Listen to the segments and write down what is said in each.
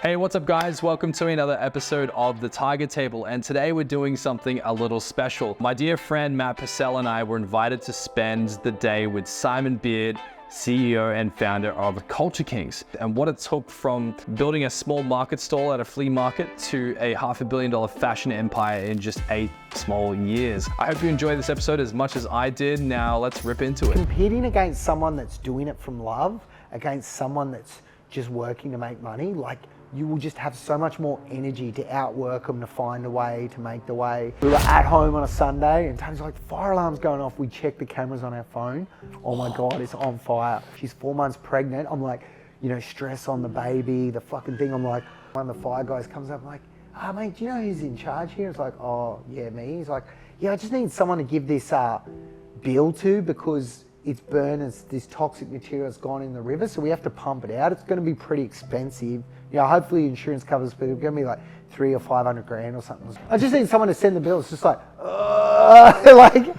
Hey, what's up guys? Welcome to another episode of The Tiger Table, and today we're doing something a little special. My dear friend Matt Purcell and I were invited to spend the day with Simon Beard, CEO and founder of Culture Kings, and what it took from building a small market stall at a flea market to a $500 million fashion empire in just 8 small years. I hope you enjoy this episode as much as I did. Now let's rip into it. Competing against someone that's doing it from love, against someone that's just working to make money, like, you will just have so much more energy to outwork them, to find a way, to make the way. We were at home on a Sunday and Tony's like, fire alarm's going off. We checked the cameras on our phone. Oh my God, it's on fire. She's 4 months pregnant. I'm like, you know, stress on the baby, the fucking thing. I'm like, one of the fire guys comes up, I'm like, mate, do you know who's in charge here? It's like, oh yeah, me. He's like, yeah, I just need someone to give this bill to because it's burned, this toxic material has gone in the river, so we have to pump it out. It's going to be pretty expensive. You know, hopefully insurance covers, but it's going to be like 300 or 500 grand or something. I just need someone to send the bill. It's just like, like,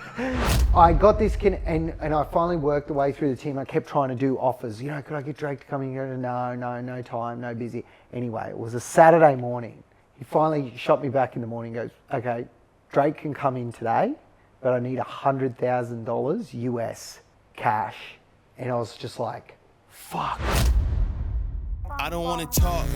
I got this, and I finally worked the way through the team. I kept trying to do offers. You know, could I get Drake to come in here? No time, no busy. Anyway, it was a Saturday morning. He finally shot me back in the morning and goes, okay, Drake can come in today, but I need $100,000 US cash. And I was just like, fuck. I don't wanna talk.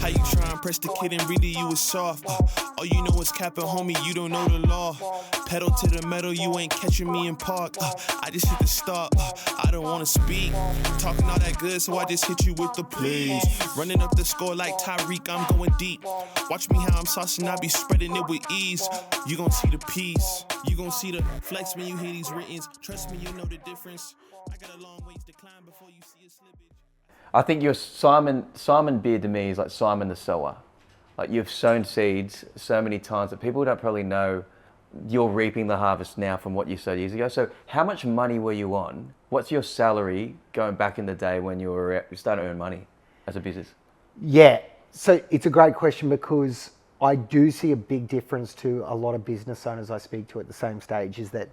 How you try and press the kid and really you was soft. All you know is capping, homie, you don't know the law. Pedal to the metal, you ain't catching me in park. I just hit the stop. I don't wanna speak. Talking all that good, so I just hit you with the please. Running up the score like Tyreek, I'm going deep. Watch me how I'm saucing, I be spreading it with ease. You gon' see the peace. You gon' see the flex when you hear these writtens. Trust me, you know the difference. I got a long ways to climb before you see a slippage. I think you're Simon Beard to me is like Simon the sower. Like, you've sown seeds so many times that people don't probably know you're reaping the harvest now from what you sowed years ago. So how much money were you on? What's your salary going back in the day when you were starting to earn money as a business? Yeah, so it's a great question because I do see a big difference to a lot of business owners I speak to at the same stage, is that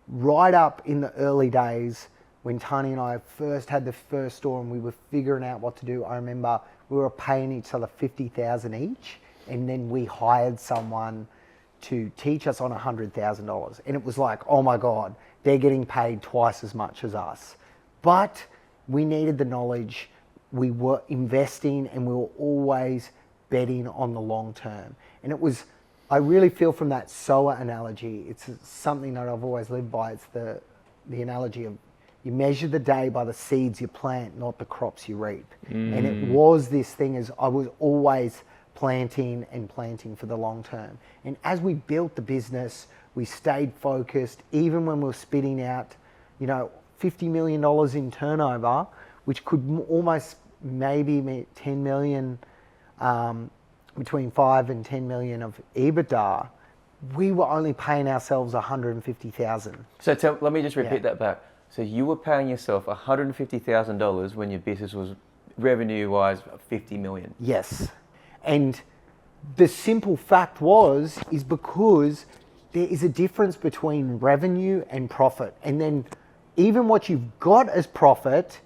right up in the early days, when Tony and I first had the first store and we were figuring out what to do, I remember we were paying each other $50,000 each, and then we hired someone to teach us on $100,000. And it was like, oh my God, they're getting paid twice as much as us. But we needed the knowledge, we were investing, and we were always betting on the long term. And it was, I really feel from that sower analogy, it's something that I've always lived by. It's the analogy of, you measure the day by the seeds you plant, not the crops you reap. And it was this thing, as I was always planting and planting for the long term. And as we built the business, we stayed focused, even when we were spitting out, you know, $50 million in turnover, which could almost maybe be 10 million, between 5 and 10 million of EBITDA. We were only paying ourselves $150,000. So let me just repeat that back. So you were paying yourself $150,000 when your business was revenue-wise 50 million. Yes. And the simple fact is because there is a difference between revenue and profit. And then even what you've got as profit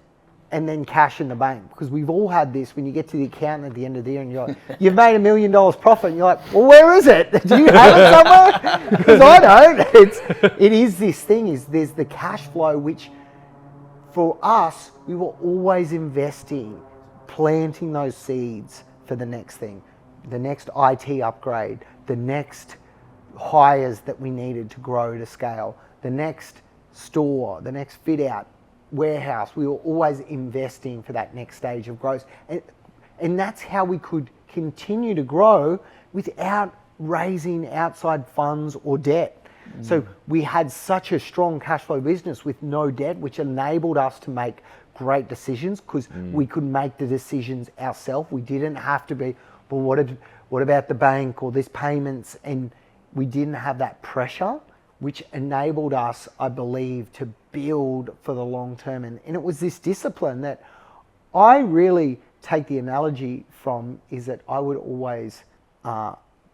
and then cash in the bank. Because we've all had this when you get to the accountant at the end of the year and you're like, you've made $1 million profit. And you're like, well, where is it? Do you have it somewhere? Because I don't. It is this thing, there's the cash flow, which for us, we were always investing, planting those seeds for the next thing, the next IT upgrade, the next hires that we needed to grow to scale, the next store, the next fit out, warehouse. We were always investing for that next stage of growth. And that's how we could continue to grow without raising outside funds or debt. So we had such a strong cash flow business with no debt, which enabled us to make great decisions because we could make the decisions ourselves. We didn't have to be, well, what about the bank or this payments? And we didn't have that pressure, which enabled us, I believe, to build for the long term. And it was this discipline that I really take the analogy from, is that I would always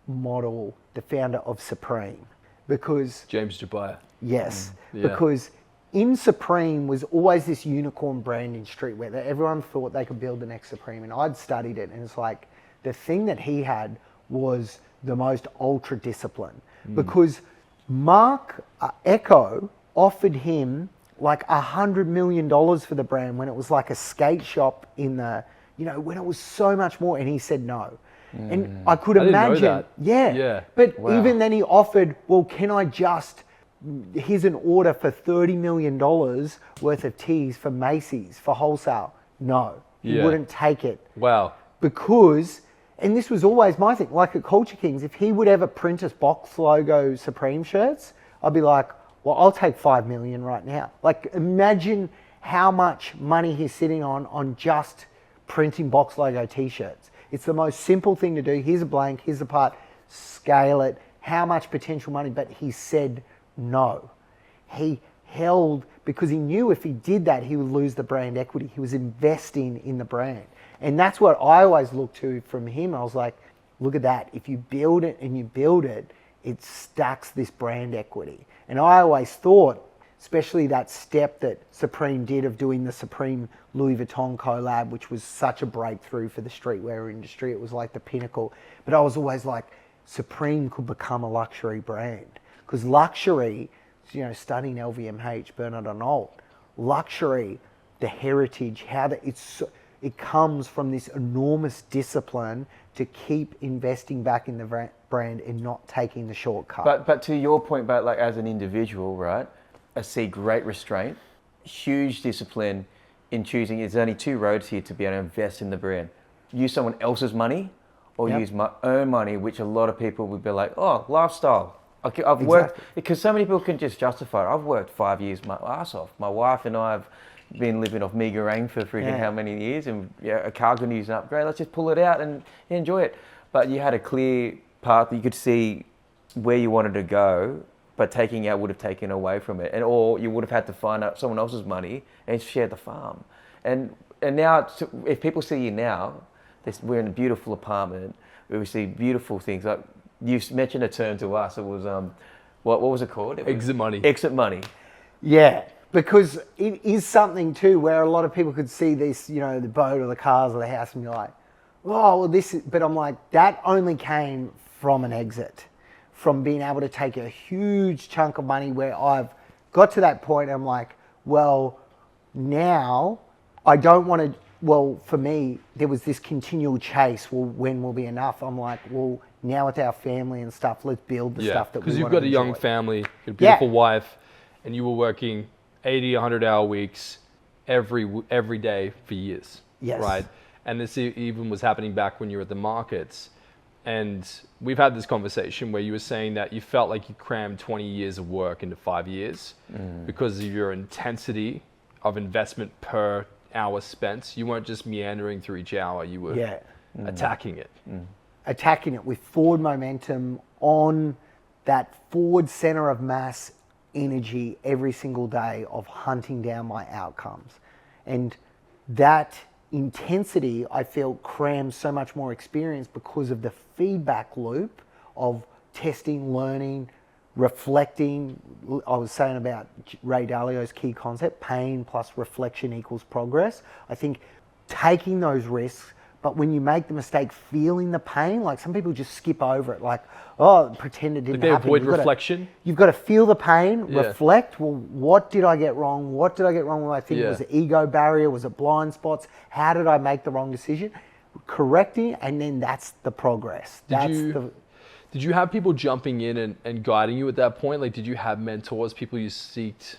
model the founder of Supreme. Because James Jabaya. Yes, because in Supreme was always this unicorn brand in streetwear that everyone thought they could build the next Supreme, and I'd studied it, and it's like the thing that he had was the most ultra discipline, because Mark Echo offered him like $100 million for the brand when it was like a skate shop in the, when it was so much more, and he said no. And I could imagine, that. yeah. But even then he offered, well, can I just, here's an order for $30 million worth of tees for Macy's for wholesale. No, he wouldn't take it. Wow. Because, and this was always my thing, like at Culture Kings, if he would ever print us box logo Supreme shirts, I'd be like, well, I'll take 5 million right now. Like, imagine how much money he's sitting on just printing box logo t-shirts. It's the most simple thing to do. Here's a blank, here's a part, scale it, how much potential money, but he said no. He held, because he knew if he did that, he would lose the brand equity. He was investing in the brand. And that's what I always looked to from him. I was like, look at that. If you build it and you build it, it stacks this brand equity. And I always thought, especially that step that Supreme did of doing the Supreme Louis Vuitton collab, which was such a breakthrough for the streetwear industry. It was like the pinnacle. But I was always like, Supreme could become a luxury brand. Because luxury, studying LVMH, Bernard Arnault, luxury, the heritage, it comes from this enormous discipline to keep investing back in the brand and not taking the shortcut. But to your point about like as an individual, right? I see great restraint, huge discipline in choosing. There's only two roads here to be able to invest in the brand. Use someone else's money or use my own money, which a lot of people would be like, oh, lifestyle. Okay, I've worked, because so many people can just justify it. I've worked 5 years my ass off. My wife and I have been living off meagre for freaking how many years, and a car can use an upgrade. Let's just pull it out and enjoy it. But you had a clear path. You could see where you wanted to go, but taking out would have taken away from it, or you would have had to find out someone else's money and share the farm. And now, if people see you now, we're in a beautiful apartment where we see beautiful things. Like you mentioned a term to us. It was what was it called? Exit money. Exit money. Yeah. Because it is something too where a lot of people could see this, the boat or the cars or the house and be like, oh, well this is, but I'm like, that only came from an exit, from being able to take a huge chunk of money where I've got to that point and I'm like, well, now I don't want to, well, for me, there was this continual chase, well, when will be enough? I'm like, well, now with our family and stuff, let's build the stuff that we want to enjoy. Because you've got a young family, a beautiful wife, and you were working 80, 100-hour weeks every day for years, right? And this even was happening back when you were at the markets. And we've had this conversation where you were saying that you felt like you crammed 20 years of work into 5 years because of your intensity of investment per hour spent. You weren't just meandering through each hour, you were attacking it. Attacking it with forward momentum on that forward center of mass energy every single day of hunting down my outcomes. And that intensity, I feel, crams so much more experience because of the feedback loop of testing, learning, reflecting. I was saying about Ray Dalio's key concept, pain plus reflection equals progress. I think taking those risks, but when you make the mistake, feeling the pain, like some people just skip over it, like, oh, pretend it didn't happen. They avoid reflection? You've got to feel the pain, reflect, well, what did I get wrong? What did I get wrong with my thinking? Was it ego barrier? Was it blind spots? How did I make the wrong decision? Correcting, and then that's the progress. Did you have people jumping in and guiding you at that point? Like, did you have mentors, people you seeked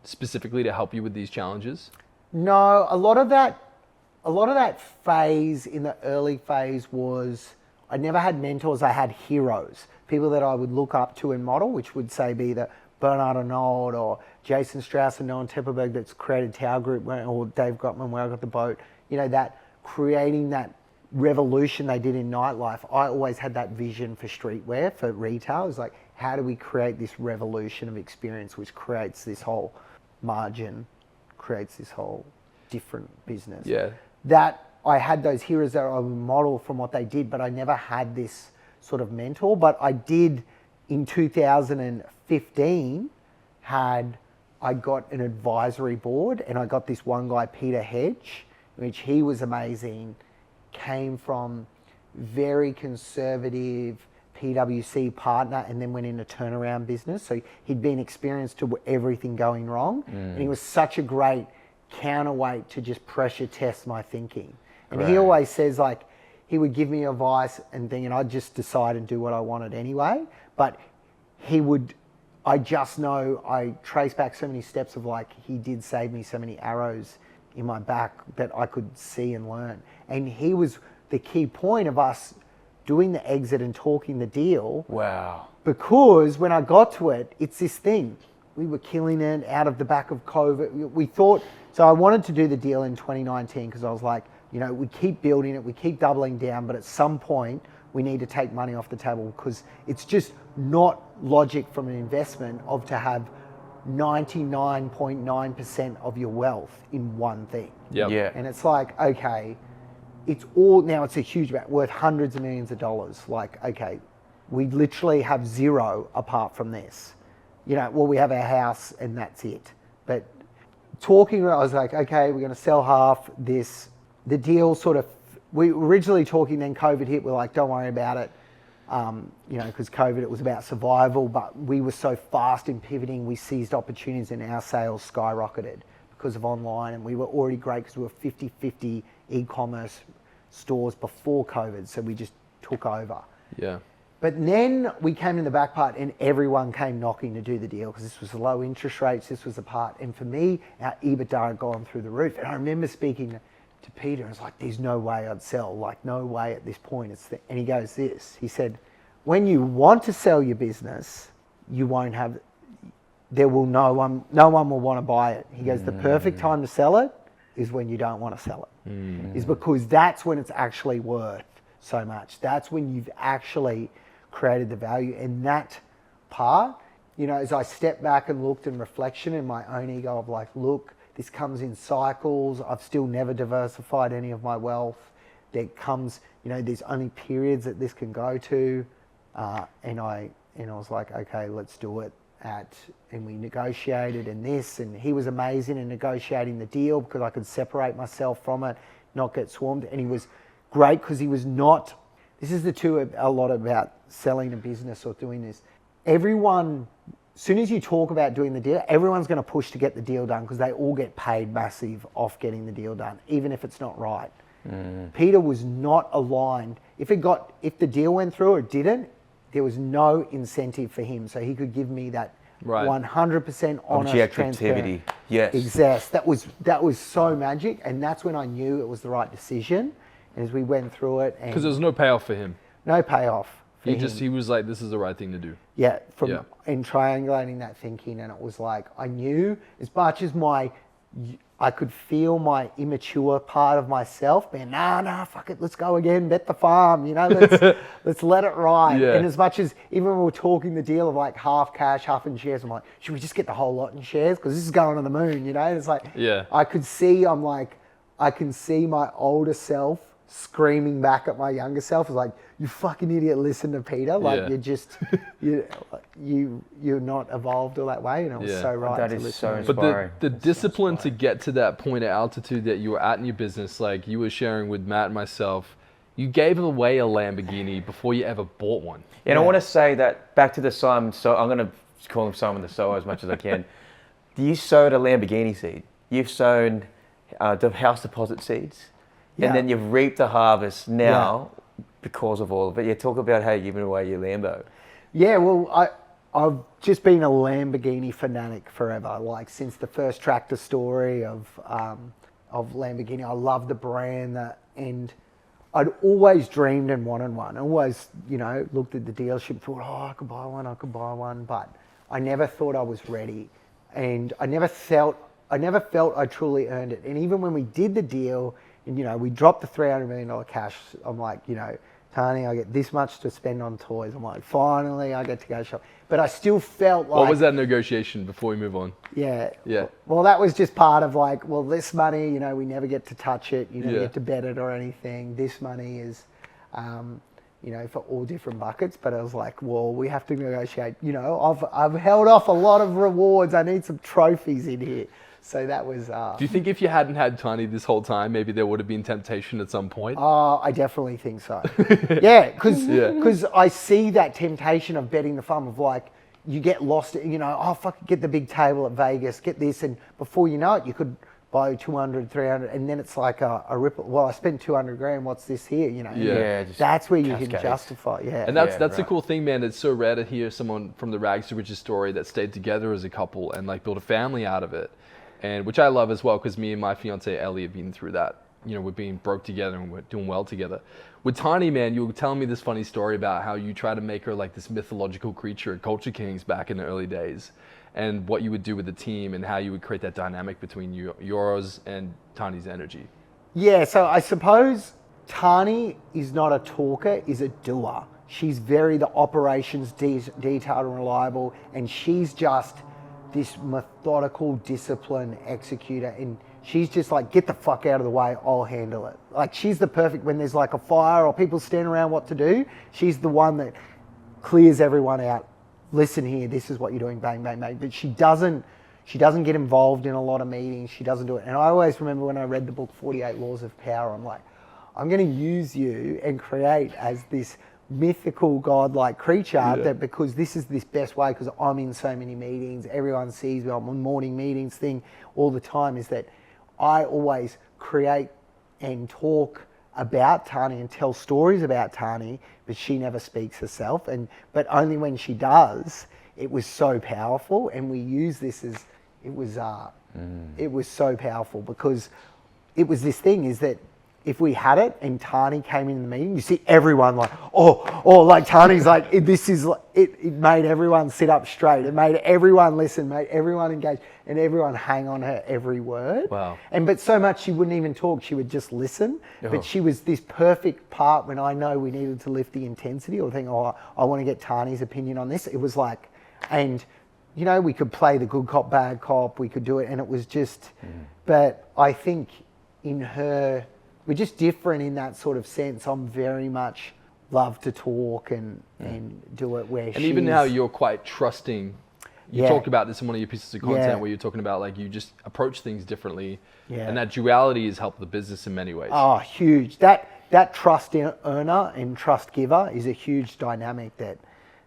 specifically to help you with these challenges? No, a lot of that phase in the early phase was, I never had mentors, I had heroes. People that I would look up to and model, which would say be the Bernard Arnault or Jason Strauss and Noah Tepperberg that's created Tower Group, or Dave Gottman where I got the boat. That creating that revolution they did in nightlife. I always had that vision for streetwear, for retail. It's like, how do we create this revolution of experience which creates this whole margin, creates this whole different business? Yeah. That I had those heroes that I would model from what they did, but I never had this sort of mentor. But I did in 2015 I got an advisory board, and I got this one guy, Peter Hedge, which he was amazing, came from very conservative PwC partner and then went into turnaround business. So he'd been experienced to everything going wrong. And he was such a great counterweight to just pressure test my thinking. And he always says, like, he would give me advice and thing, and I'd just decide and do what I wanted anyway. But I just know I trace back so many steps of, like, he did save me so many arrows in my back that I could see and learn. And he was the key point of us doing the exit and talking the deal. Wow. Because when I got to it, it's this thing. We were killing it out of the back of COVID. We thought, so I wanted to do the deal in 2019 because I was like, you know, we keep building it, we keep doubling down, but at some point we need to take money off the table because it's just not logic from an investment of to have 99.9% of your wealth in one thing. Yep. Yeah. And it's like, okay, it's all, now it's a huge amount, worth hundreds of millions of dollars. Like, okay, we literally have zero apart from this. You know, well, we have our house and that's it. But talking, I was like, okay, we're going to sell half this. The deal sort of, we were originally talking, then COVID hit, we're like, don't worry about it. You know, because COVID, it was about survival, but we were so fast in pivoting, we seized opportunities and our sales skyrocketed because of online, and we were already great because we were 50-50 e-commerce stores before COVID, so we just took over. Yeah. But then we came in the back part and everyone came knocking to do the deal because this was the low interest rates, this was the part. And for me, our EBITDA had gone through the roof. And I remember speaking to Peter, and I was like, there's no way I'd sell, like no way at this point. And he goes this, he said, when you want to sell your business, you won't have, no one will want to buy it. He goes, the perfect time to sell it is when you don't want to sell it. Is because that's when it's actually worth so much. That's when you've actually created the value. And that part, you know, as I stepped back and looked in reflection in my own ego of like, look, this comes in cycles. I've still never diversified any of my wealth. There comes, you know, there's only periods that this can go to. And I was like, okay, let's do it. And we negotiated and he was amazing in negotiating the deal because I could separate myself from it, not get swarmed. And he was great because he was not, this is a lot about selling a business or doing this. Everyone, as soon as you talk about doing the deal, everyone's going to push to get the deal done because they all get paid massive off getting the deal done, even if it's not right. Peter was not aligned. If the deal went through or it didn't, there was no incentive for him. So he could give me that 100% honest, objectivity. Yes. Exactly. That was so magic. And that's when I knew it was the right decision. And as we went through it. Because there was no payoff for him. No payoff. He was like, this is the right thing to do. Yeah. In triangulating that thinking. And it was like, I knew as much as I could feel my immature part of myself being, nah, fuck it, let's go again, bet the farm, you know, let's let it ride. Yeah. And as much as, even when we were talking the deal of like half cash, half in shares, I'm like, should we just get the whole lot in shares? Because this is going on the moon, you know? And it's like, I could see, I can see my older self screaming back at my younger self. It's like, you fucking idiot, listen to Peter. Like you're just, you're not evolved all that way. And it was so right that to is listen. so inspiring. But the discipline to get to that point of altitude that you were at in your business, like you were sharing with Matt and myself, you gave away a Lamborghini before you ever bought one. And I want to say that back to the Simon, so I'm going to call him Simon the Sower as much as I can. You sowed a Lamborghini seed. You've sown the house deposit seeds. And then you've reaped the harvest now because of all of it. You talk about how you're giving away your Lambo. Yeah, well, I've just been a Lamborghini fanatic forever. Like since the first tractor story of Lamborghini, I love the brand and I'd always dreamed and wanted one. I always, you know, looked at the dealership, thought, I could buy one, but I never thought I was ready, and I never felt I truly earned it. And even when we did the deal. And, you know, we dropped the $300 million cash. I'm like, you know, Tony, I get this much to spend on toys. I'm like, finally, I get to go shop. But I still felt like... What was that negotiation before we move on? Yeah. Yeah. Well, that was just part of like, well, this money, you know, we never get to touch it. You never get to bet it or anything. This money is, you know, for all different buckets. But I was like, well, we have to negotiate. You know, I've held off a lot of rewards. I need some trophies in here. So that was. Do you think if you hadn't had Tiny this whole time, maybe there would have been temptation at some point? I definitely think so. Yeah, because I see that temptation of betting the farm of like, you get lost, you know, oh, fuck, get the big table at Vegas, get this. And before you know it, you could buy 200, 300, and then it's like a ripple. Well, I spent 200 grand, what's this here, you know? Yeah. That's where you can justify, yeah. And that's the cool thing, man. It's so rare to hear someone from the rags to riches story that stayed together as a couple and like built a family out of it. And which I love as well, because me and my fiance Ellie have been through that. You know, we're being broke together and we're doing well together. With Tiny, man, you were telling me this funny story about how you try to make her like this mythological creature at Culture Kings back in the early days, and what you would do with the team and how you would create that dynamic between yours and Tiny's energy. Yeah, so I suppose Tiny is not a talker, is a doer. She's very the operations detailed and reliable, and she's just this methodical, disciplined executor, and she's just like, get the fuck out of the way, I'll handle it. Like, she's the perfect, when there's like a fire or people standing around what to do, she's the one that clears everyone out. Listen here, this is what you're doing, bang, bang, bang. But she doesn't get involved in a lot of meetings, she doesn't do it. And I always remember when I read the book 48 Laws of Power, I'm like, I'm gonna use you and create as this mythical godlike creature that, because this is this best way, because I'm in so many meetings, everyone sees me, I'm on morning meetings thing all the time, is that I always create and talk about Tani and tell stories about Tani, but she never speaks herself, but only when she does, it was so powerful. And we use this as, it was so powerful, because it was this thing is that if we had it and Tani came in the meeting, you see everyone like, like Tani's like, this is, it made everyone sit up straight. It made everyone listen, made everyone engage, and everyone hang on her every word. Wow. But so much she wouldn't even talk, she would just listen. But she was this perfect part when I know we needed to lift the intensity or think, I want to get Tani's opinion on this. It was like, and you know, we could play the good cop, bad cop, we could do it, and it was just, but I think in her, we're just different in that sort of sense. I'm very much love to talk and do it where she's... And even now you're quite trusting. You talk about this in one of your pieces of content where you're talking about like you just approach things differently. Yeah. And that duality has helped the business in many ways. Oh, huge. That trust earner and trust giver is a huge dynamic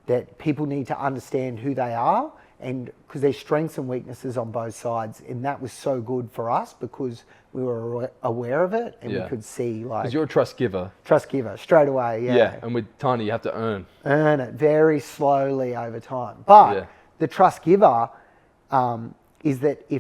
that people need to understand who they are, and because there's strengths and weaknesses on both sides. And that was so good for us because we were aware of it and we could see like... Because you're a trust giver. Trust giver, straight away, Yeah, and with Tiny you have to earn. Earn it very slowly over time. But the trust giver is that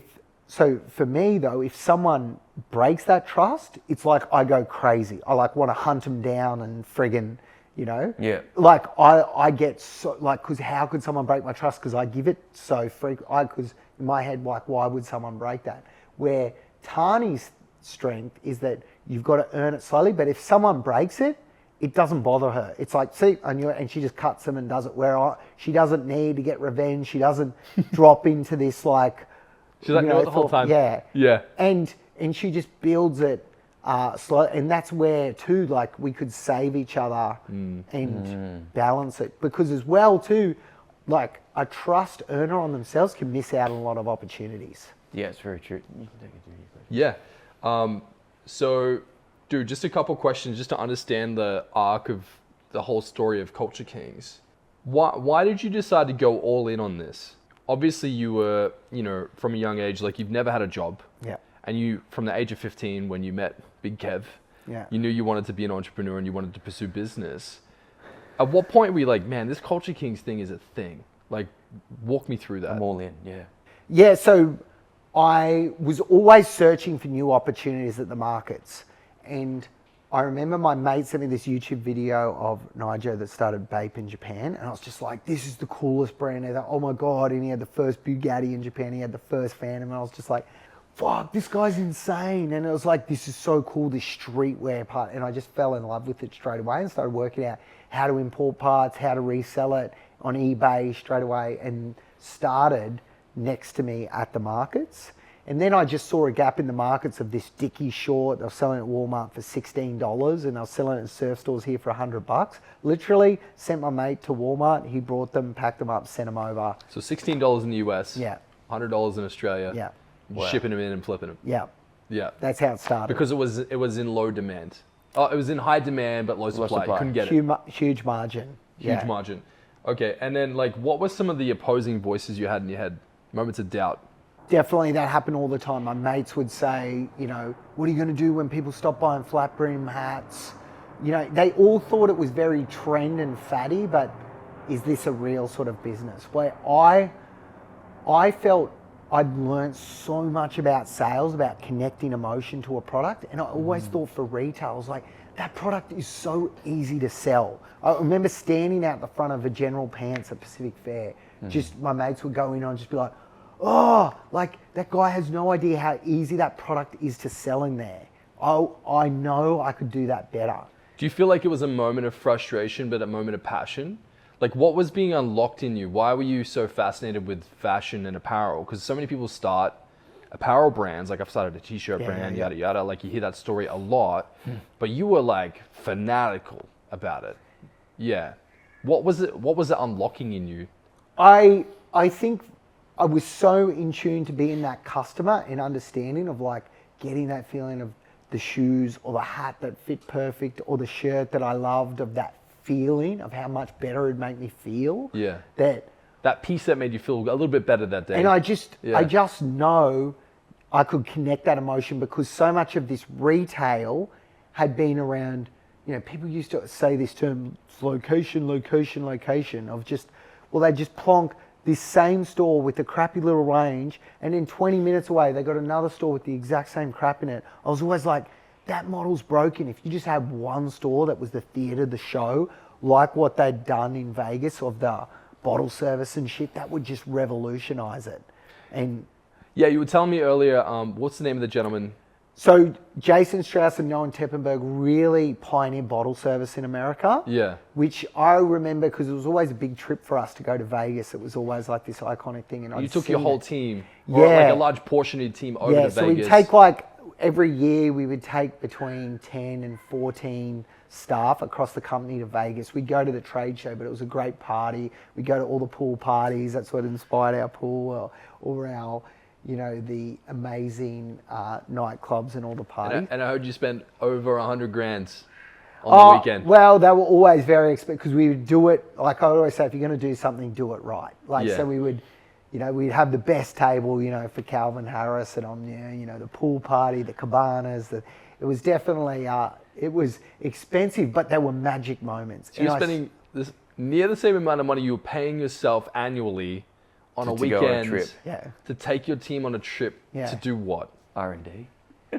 so for me though, if someone breaks that trust, it's like I go crazy. I like want to hunt them down and friggin', you know? Yeah. Like I get so, like, because how could someone break my trust? Because I give it so because in my head, like, why would someone break that? Where Tani's strength is that you've got to earn it slowly, but if someone breaks it, it doesn't bother her. It's like, see, I knew it, and she just cuts them and does it. She doesn't need to get revenge. She doesn't drop into this like... She's like, no, the whole time. Yeah. Yeah. And she just builds it slow, and that's where too, like, we could save each other and balance it, because as well too, like a trust earner on themselves can miss out on a lot of opportunities. Yeah, it's very true. You can take it to your question. Yeah. So, dude, just a couple questions just to understand the arc of the whole story of Culture Kings. Why did you decide to go all in on this? Obviously, you were, you know, from a young age, like you've never had a job. Yeah. And you, from the age of 15, when you met Big Kev, you knew you wanted to be an entrepreneur and you wanted to pursue business. At what point were you like, man, this Culture Kings thing is a thing? Like, walk me through that. I'm all in, yeah. Yeah, so I was always searching for new opportunities at the markets. And I remember my mate sent me this YouTube video of Nigel that started Bape in Japan. And I was just like, this is the coolest brand ever. Oh my God. And he had the first Bugatti in Japan. He had the first Phantom. And I was just like, fuck, this guy's insane. And it was like, this is so cool, this streetwear part. And I just fell in love with it straight away and started working out how to import parts, how to resell it on eBay straight away, and started next to me at the markets. And then I just saw a gap in the markets of this Dickie short. They were selling it at Walmart for $16, and I was selling it in surf stores here for $100. Literally sent my mate to Walmart. He brought them, packed them up, sent them over. So $16 in the US. Yeah. $100 in Australia. Yeah. shipping them in and flipping them. Yeah, Yeah. that's how it started. Because it was in low demand. Oh, it was in high demand but low supply. You couldn't get it. Huge margin. Huge margin. Okay, and then like, what were some of the opposing voices you had in your head? Moments of doubt. Definitely, that happened all the time. My mates would say, you know, what are you going to do when people stop buying flat brim hats? You know, they all thought it was very trend and fatty, but is this a real sort of business? Where I felt I'd learned so much about sales, about connecting emotion to a product, and I always thought for retail, I was like, that product is so easy to sell. I remember standing out the front of a General Pants at Pacific Fair. Just my mates would go in and just be like, oh, like that guy has no idea how easy that product is to sell in there. Oh, I know I could do that better. Do you feel like it was a moment of frustration, but a moment of passion? Like, what was being unlocked in you? Why were you so fascinated with fashion and apparel? Because so many people start apparel brands, like I've started a t-shirt brand, yada, yada. Like, you hear that story a lot, but you were like fanatical about it. Yeah. What was it unlocking in you? I think I was so in tune to being that customer and understanding of like getting that feeling of the shoes or the hat that fit perfect or the shirt that I loved, of that feeling of how much better it'd make me feel. Yeah. That piece that made you feel a little bit better that day. And I just know I could connect that emotion because so much of this retail had been around, you know, people used to say this term, location, location, location, of just, well, they just plonk this same store with a crappy little range, and then 20 minutes away, they got another store with the exact same crap in it. I was always like, that model's broken. If you just had one store that was the theater, the show, like what they'd done in Vegas of the bottle service and shit, that would just revolutionize it. And yeah, you were telling me earlier, what's the name of the gentleman? so Jason Strauss and Noah Teppenberg really pioneered bottle service in America. Yeah. Which I remember because it was always a big trip for us to go to Vegas. It was always like this iconic thing. And You took your whole team, or like a large portion of your team over to Vegas. So we'd take like, every year we would take between 10 and 14 staff across the company to Vegas. We'd go to the trade show, but it was a great party. We'd go to all the pool parties. That's what inspired our pool, or our, you know, the amazing nightclubs and all the parties. And I heard you spent over $100,000 on the weekend. Well, they were always very expensive because we would do it, like I always say, if you're going to do something, do it right. Like, so we would, you know, we'd have the best table, you know, for Calvin Harris and on there, you know, the pool party, the cabanas. It was definitely, it was expensive, but they were magic moments. So you're spending near the same amount of money you were paying yourself annually on a weekend to take your team on a trip to do what? R&D.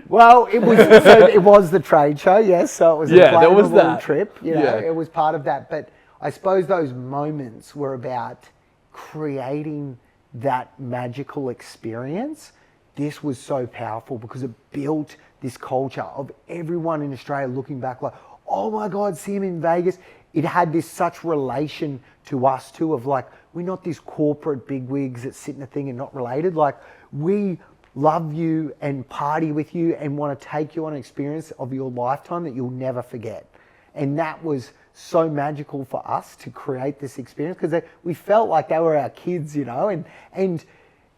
Well, it was it was the trade show, yes. So it was a there was that trip. You know, it was part of that. But I suppose those moments were about creating that magical experience. This was so powerful because it built this culture of everyone in Australia looking back like, oh my God, see him in Vegas. It had this such relation to us too, of like, we're not these corporate bigwigs that sit in a thing and not related. Like, we love you and party with you and want to take you on an experience of your lifetime that you'll never forget. And that was so magical for us to create this experience because we felt like they were our kids, you know, and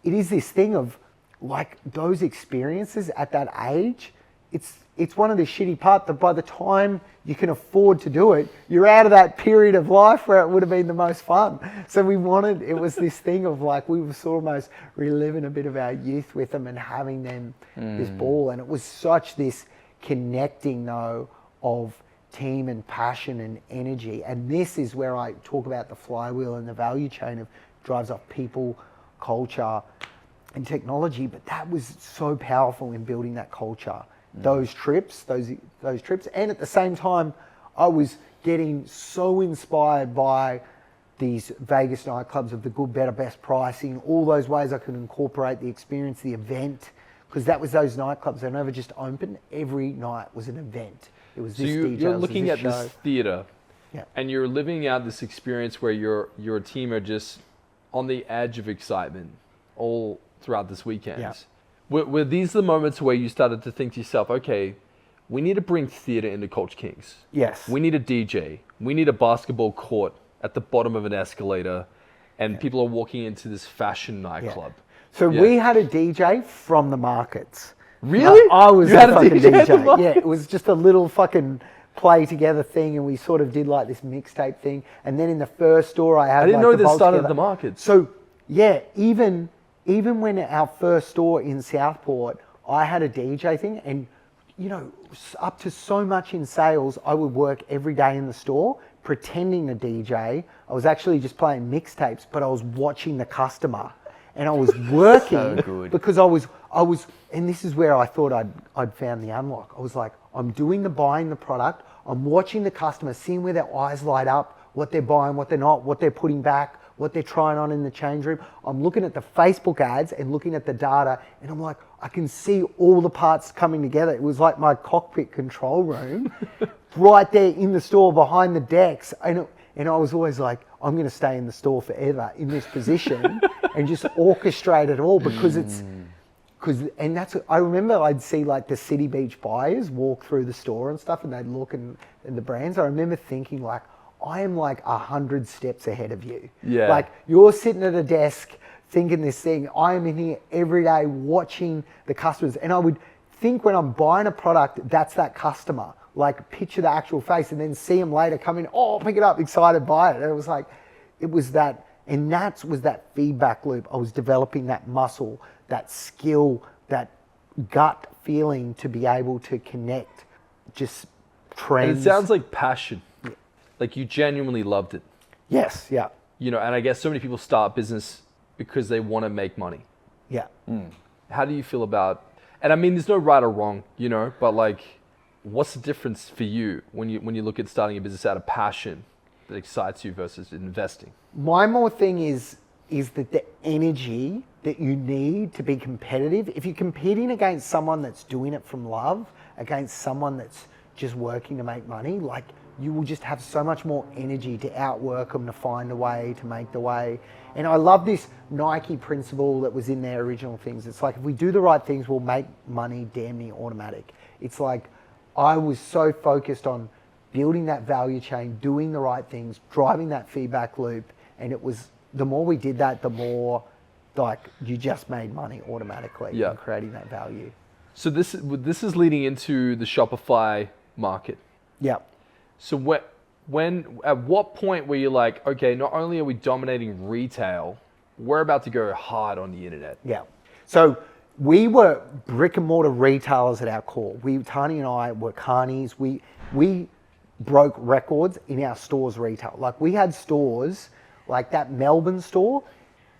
it is this thing of like those experiences at that age, it's one of the shitty parts that by the time you can afford to do it, you're out of that period of life where it would have been the most fun. So it was this thing of like, we were sort of almost reliving a bit of our youth with them and having them this ball. And it was such this connecting though of team and passion and energy. And this is where I talk about the flywheel and the value chain of drives off people, culture and technology. But that was so powerful in building that culture. Those trips, those trips, and at the same time, I was getting so inspired by these Vegas nightclubs of the good, better, best pricing, all those ways I could incorporate the experience, the event, because that was those nightclubs. They never just opened. Every night was an event. It was this DJ. You're looking at show. this theater, and you're living out this experience where your team are just on the edge of excitement all throughout this weekend. Yeah. Were these the moments where you started to think to yourself, okay, we need to bring theater into Culture Kings? Yes. We need a DJ. We need a basketball court at the bottom of an escalator, and people are walking into this fashion nightclub. So Yeah. we had a DJ from the markets. Really? I was You that had a fucking DJ at the DJ. market? Yeah, it was just a little fucking play together thing, and we sort of did like this mixtape thing. And then in the first store, I had. I didn't like, know the this Bolt started at Together. the markets. So yeah, even when our first store in Southport, I had a DJ thing, and you know, up to so much in sales, I would work every day in the store pretending to DJ. I was actually just playing mixtapes, but I was watching the customer, and I was working So good. because I was, and this is where I thought I'd found the unlock. I was like, I'm doing buying the product, I'm watching the customer, seeing where their eyes light up, what they're buying, what they're not, what they're putting back, what they're trying on in the change room. I'm looking at the Facebook ads and looking at the data, and I'm like, I can see all the parts coming together. It was like my cockpit control room right there in the store behind the decks. And I was always like, I'm going to stay in the store forever in this position and just orchestrate it all because I remember I'd see like the City Beach buyers walk through the store and stuff, and they'd look and the brands. I remember thinking like, I am like 100 steps ahead of you. Yeah. Like you're sitting at a desk thinking this thing. I am in here every day watching the customers. And I would think when I'm buying a product, that's that customer. Like picture the actual face and then see them later come in, oh, pick it up, excited by it. And it was like, it was that, and that was that feedback loop. I was developing that muscle, that skill, that gut feeling to be able to connect just trends. And it sounds like passion. Like you genuinely loved it. Yes, yeah. You know, and I guess so many people start business because they want to make money. Yeah. How do you feel about, and I mean, there's no right or wrong, you know, but like, what's the difference for you when you look at starting a business out of passion that excites you versus investing? My more thing is that the energy that you need to be competitive, if you're competing against someone that's doing it from love, against someone that's just working to make money, like you will just have so much more energy to outwork them, to find a way, to make the way. And I love this Nike principle that was in their original things. It's like, if we do the right things, we'll make money damn near automatic. It's like, I was so focused on building that value chain, doing the right things, driving that feedback loop. And it was, the more we did that, the more like you just made money automatically and creating that value. So this is leading into the Shopify market. Yeah. So at what point were you like, okay, not only are we dominating retail, we're about to go hard on the internet? Yeah. So we were brick and mortar retailers at our core. Tani and I were carnies. We broke records in our stores retail. Like we had stores like that Melbourne store.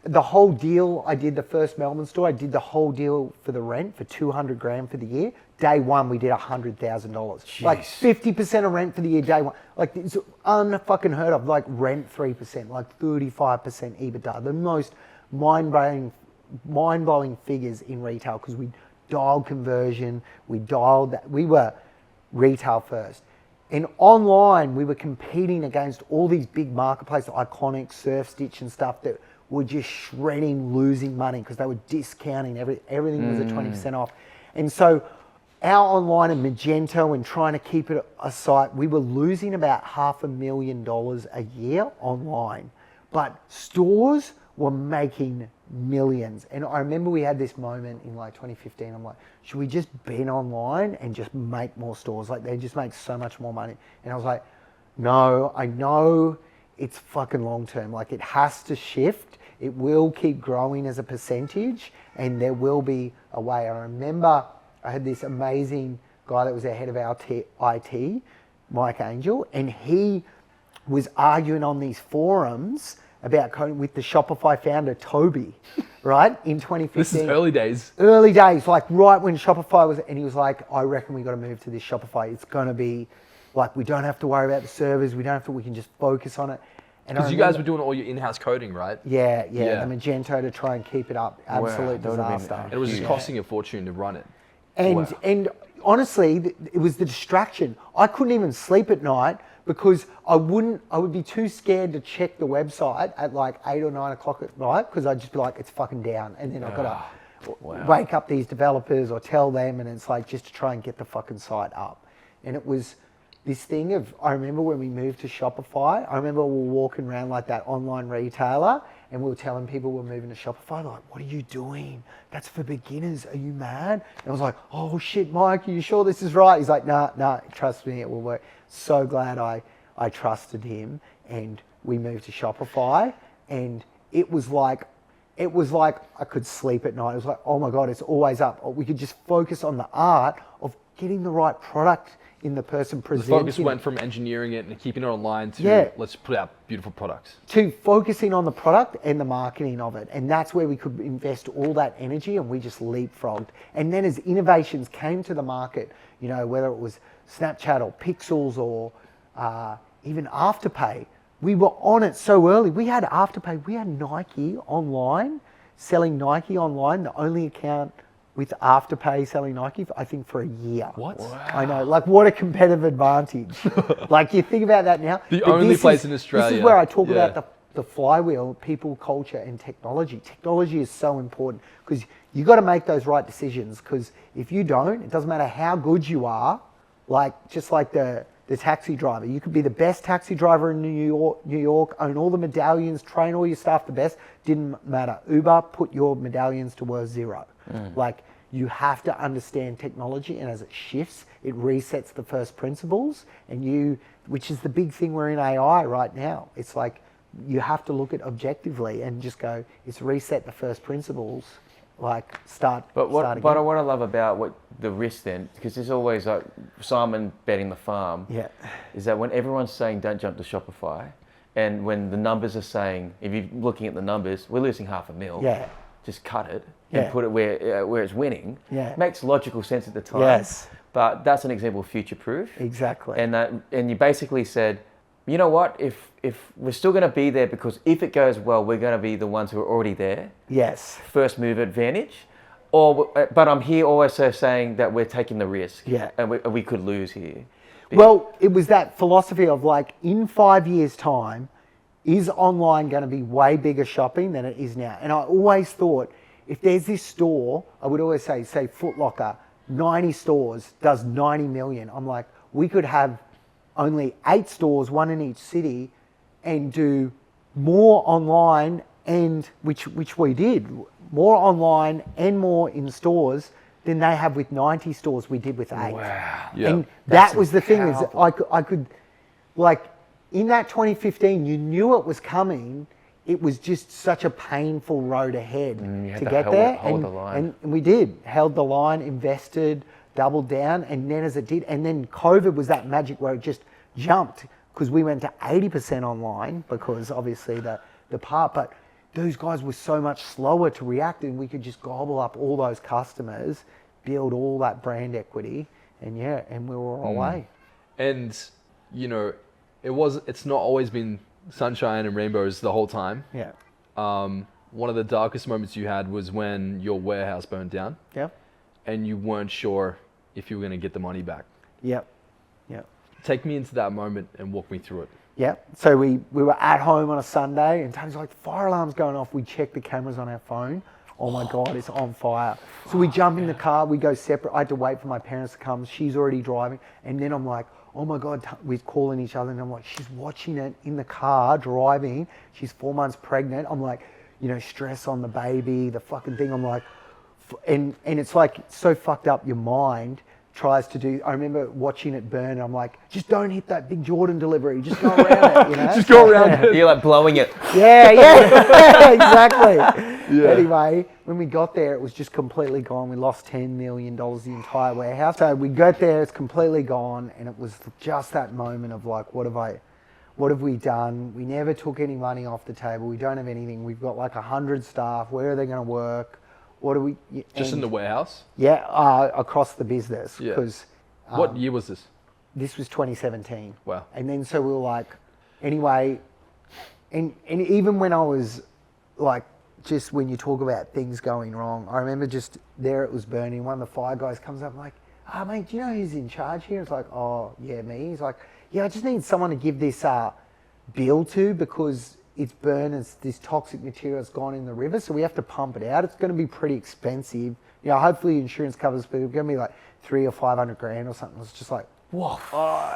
The whole deal, I did the first Melbourne store, I did the whole deal for the rent for 200 grand for the year. Day one, we did $100,000. Like 50% of rent for the year, day one. Like it's unfucking heard of, like rent 3%, like 35% EBITDA. The most mind-blowing figures in retail because we dialed conversion, we were retail first. And online, we were competing against all these big marketplaces, Iconic, Surf Stitch and stuff that were just shredding, losing money because they were discounting, everything was at 20% off. And so our online and Magento and trying to keep it a site, we were losing about $500,000 a year online. But stores were making millions. And I remember we had this moment in like 2015, I'm like, should we just bin online and just make more stores? Like they just make so much more money. And I was like, no, I know it's fucking long term. Like it has to shift. It will keep growing as a percentage and there will be a way. I remember I had this amazing guy that was our head of our IT, Mike Angel, and he was arguing on these forums about coding with the Shopify founder, Toby, right, in 2015. This is early days. Early days, like right when Shopify was, and he was like, I reckon we got to move to this Shopify. It's going to be like, we don't have to worry about the servers. We can just focus on it. Because you guys were doing all your in-house coding, right? Yeah, the Magento to try and keep it up. Absolute disaster. And it was just costing a fortune to run it. And honestly, it was the distraction. I couldn't even sleep at night because I would be too scared to check the website at like 8 or 9 o'clock at night because I'd just be like, it's fucking down. And then I've got to wake up these developers or tell them, and it's like just to try and get the fucking site up. And it was this thing of, I remember when we moved to Shopify, I remember we were walking around like that online retailer and we were telling people we're moving to Shopify. They're like, what are you doing? That's for beginners. Are you mad? And I was like, oh shit, Mike, are you sure this is right? He's like, nah, trust me, it will work. So glad I trusted him, and we moved to Shopify, and it was like I could sleep at night. It was like, oh my God, it's always up. We could just focus on the art of getting the right product in the person presenting. The focus went from engineering it and keeping it online to let's put out beautiful products. To focusing on the product and the marketing of it. And that's where we could invest all that energy, and we just leapfrogged. And then as innovations came to the market, you know, whether it was Snapchat or Pixels or even Afterpay, we were on it so early. We had Afterpay, we had Nike online, selling Nike online, the only account with Afterpay selling Nike, I think, for a year. What? Wow. I know, like what a competitive advantage. Like you think about that now. The only place in Australia. This is where I talk about the flywheel, people, culture, and technology. Technology is so important because you got to make those right decisions, because if you don't, it doesn't matter how good you are, like just like the taxi driver. You could be the best taxi driver in New York, own all the medallions, train all your staff the best, didn't matter. Uber, put your medallions to worth 0. Like, you have to understand technology, and as it shifts, it resets the first principles, and which is the big thing we're in AI right now. It's like, you have to look at objectively and just go, it's reset the first principles, like start again. But what I love about what the risk then, because there's always like Simon betting the farm, is that when everyone's saying don't jump to Shopify, and when the numbers are saying, if you're looking at the numbers, we're losing $500,000, just cut it and put it where it's winning. It makes logical sense at the time. Yes. But that's an example of future proof. Exactly. And you basically said, you know what, if we're still going to be there, because if it goes well, we're going to be the ones who are already there. Yes. First mover advantage. But I'm here also saying that we're taking the risk. And we could lose here. Well, it was that philosophy of like, in 5 years' time, is online going to be way bigger shopping than it is now? And I always thought, if there's this store, I would always say Foot Locker, 90 stores, does 90 million. I'm like, we could have only 8 stores, 1 in each city, and do more online, and which we did, more online and more in stores than they have with 90 stores we did with 8. Wow. And that was the thing, is I could, like, in that 2015, you knew it was coming. It was just such a painful road ahead to get there. Hold the line. And we did, held the line, invested, doubled down, and then as it did, and then COVID was that magic where it just jumped, because we went to 80% online, because obviously the part, but those guys were so much slower to react, and we could just gobble up all those customers, build all that brand equity, and we were on our way. And, you know, it's not always been sunshine and rainbows the whole time. One of the darkest moments you had was when your warehouse burned down. And you weren't sure if you were going to get the money back. Take me into that moment and walk me through it. So we were at home on a Sunday, and Tony's like, the fire alarm's going off. We check the cameras on our phone. Oh my God, it's on fire. So we jump in the car, we go separate. I had to wait for my parents to come. She's already driving. And then I'm like, oh my God, we're calling each other, and I'm like, she's watching it in the car, driving. She's 4 months pregnant. I'm like, you know, stress on the baby, the fucking thing. I'm like, and it's like so fucked up, your mind tries to do. I remember watching it burn, and I'm like, just don't hit that big Jordan delivery. Just go around it, you know? Just go around it. You're like blowing it. Exactly. Anyway, when we got there, it was just completely gone. We lost $10 million, the entire warehouse. So we got there, it's completely gone, and it was just that moment of like, what have we done? We never took any money off the table. We don't have anything. We've got like 100 staff. Where are they going to work? What do we... Just in the warehouse? Across the business. Because what year was this? This was 2017. Wow. And then so we were like, anyway, and even when I was like, just when you talk about things going wrong, I remember just there it was burning. One of the fire guys comes up like, mate, do you know who's in charge here? It's like, oh, yeah, me. He's like, I just need someone to give this bill to, because it's burned and this toxic material has gone in the river, so we have to pump it out. It's going to be pretty expensive. You know, hopefully insurance covers, but it's going to be like $300,000 or $500,000 or something. It's just like, whoa.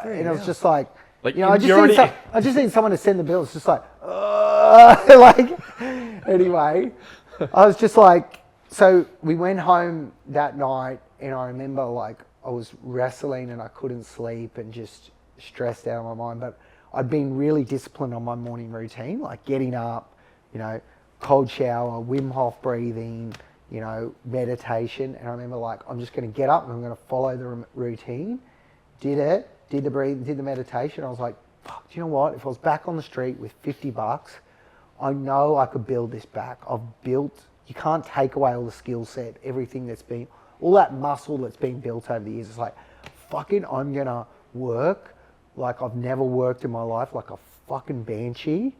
And it was just like you know, I just need someone to send the bill. It's just like, like, Anyway, I was just like, so we went home that night, and I remember like I was wrestling and I couldn't sleep and just stressed out of my mind. But I'd been really disciplined on my morning routine, like getting up, you know, cold shower, Wim Hof breathing, you know, meditation. And I remember like, I'm just going to get up and I'm going to follow the routine. Did it, did the breathing, did the meditation. I was like, fuck, do you know what? If I was back on the street with $50, I know I could build this back. I've built, you can't take away all the skill set, everything that's been, all that muscle that's been built over the years. It's like, fucking, I'm going to work like I've never worked in my life, like a fucking banshee.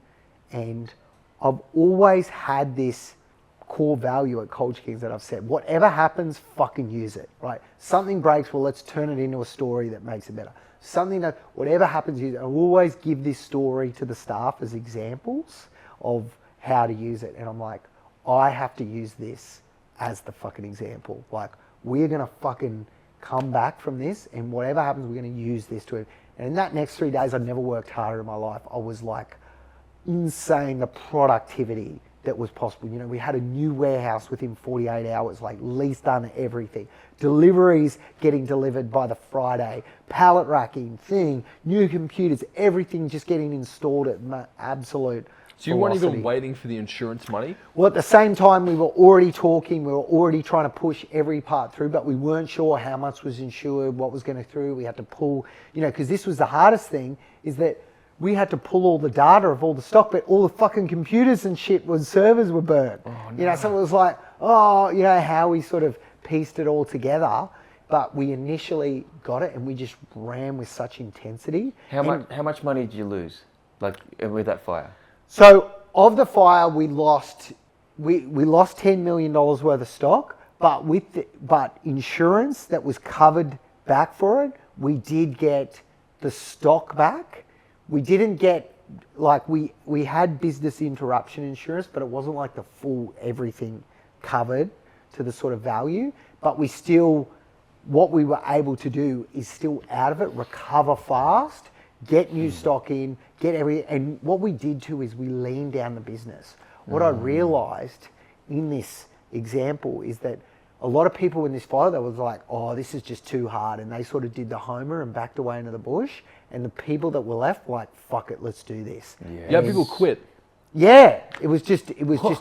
And I've always had this core value at Culture Kings that I've said, whatever happens, fucking use it, right? Something breaks, well, let's turn it into a story that makes it better. Something that, whatever happens, use it. I always give this story to the staff as examples of how to use it. And I'm like, I have to use this as the fucking example. Like, we're gonna fucking come back from this, and whatever happens, we're gonna use this to it. And in that next 3 days, I'd never worked harder in my life. I was like, insane the productivity that was possible. You know, we had a new warehouse within 48 hours, like lease done everything. Deliveries getting delivered by the Friday, pallet racking, new computers, everything just getting installed at absolute So you weren't velocity. even waiting for the insurance money? Well, at the same time, we were already talking, we were already trying to push every part through, but we weren't sure how much was insured, what was going through. We had to pull, you know, because this was the hardest thing, is that we had to pull all the data of all the stock, but all the fucking computers and shit servers were burnt. Oh, no. You know, so it was like, oh, you know, how we sort of pieced it all together. But we initially got it, and we just ran with such intensity. How much money did you lose, like with that fire? So of the fire, we lost $10 million worth of stock, but insurance that was covered back for it, we did get the stock back. We didn't get, like, we had business interruption insurance, but it wasn't like the full everything covered to the sort of value. But we still, what we were able to do is still out of it, recover fast, get new stock in, and what we did too is we leaned down the business. What I realized in this example is that a lot of people in this fire, they was like, oh, this is just too hard. And they sort of did the Homer and backed away into the bush. And the people that were left were like, fuck it, let's do this. Yeah, people quit. Yeah, it was just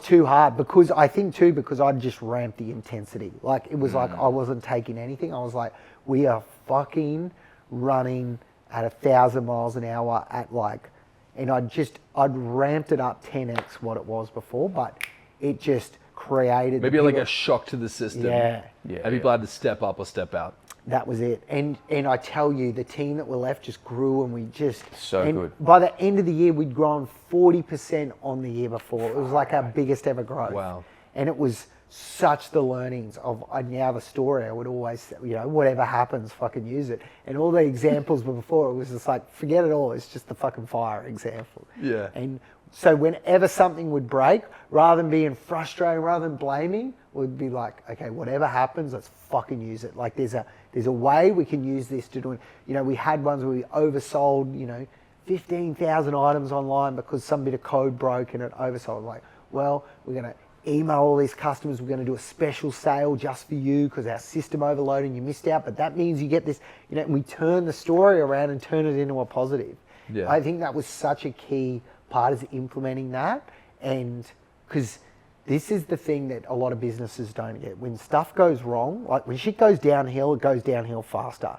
too hard, because I think too, because I'd just ramped the intensity. Like, it was like I wasn't taking anything. I was like, we are fucking running at 1,000 miles an hour at like, and I'd ramped it up 10x what it was before, but it just created Maybe like a shock to the system. Yeah. And people had to step up or step out. That was it. And I tell you, the team that were left just grew, and we just... Good. By the end of the year, we'd grown 40% on the year before. It was like our biggest ever growth. Wow. And it was such the learnings of now the story. I would always say, you know, whatever happens, fucking use it. And all the examples before, it was just like, forget it all. It's just the fucking fire example. Yeah. And so whenever something would break, rather than being frustrated, rather than blaming, we'd be like, okay, whatever happens, let's fucking use it. Like, there's a way we can use this to do it. You know, we had ones where we oversold, you know, 15,000 items online because some bit of code broke and it oversold. Like, well, we're going to email all these customers, we're going to do a special sale just for you because our system overloaded and you missed out, but that means you get this, you know, and we turn the story around and turn it into a positive. Yeah. I think that was such a key part, is implementing that. And because this is the thing that a lot of businesses don't get. When stuff goes wrong, like when shit goes downhill, it goes downhill faster.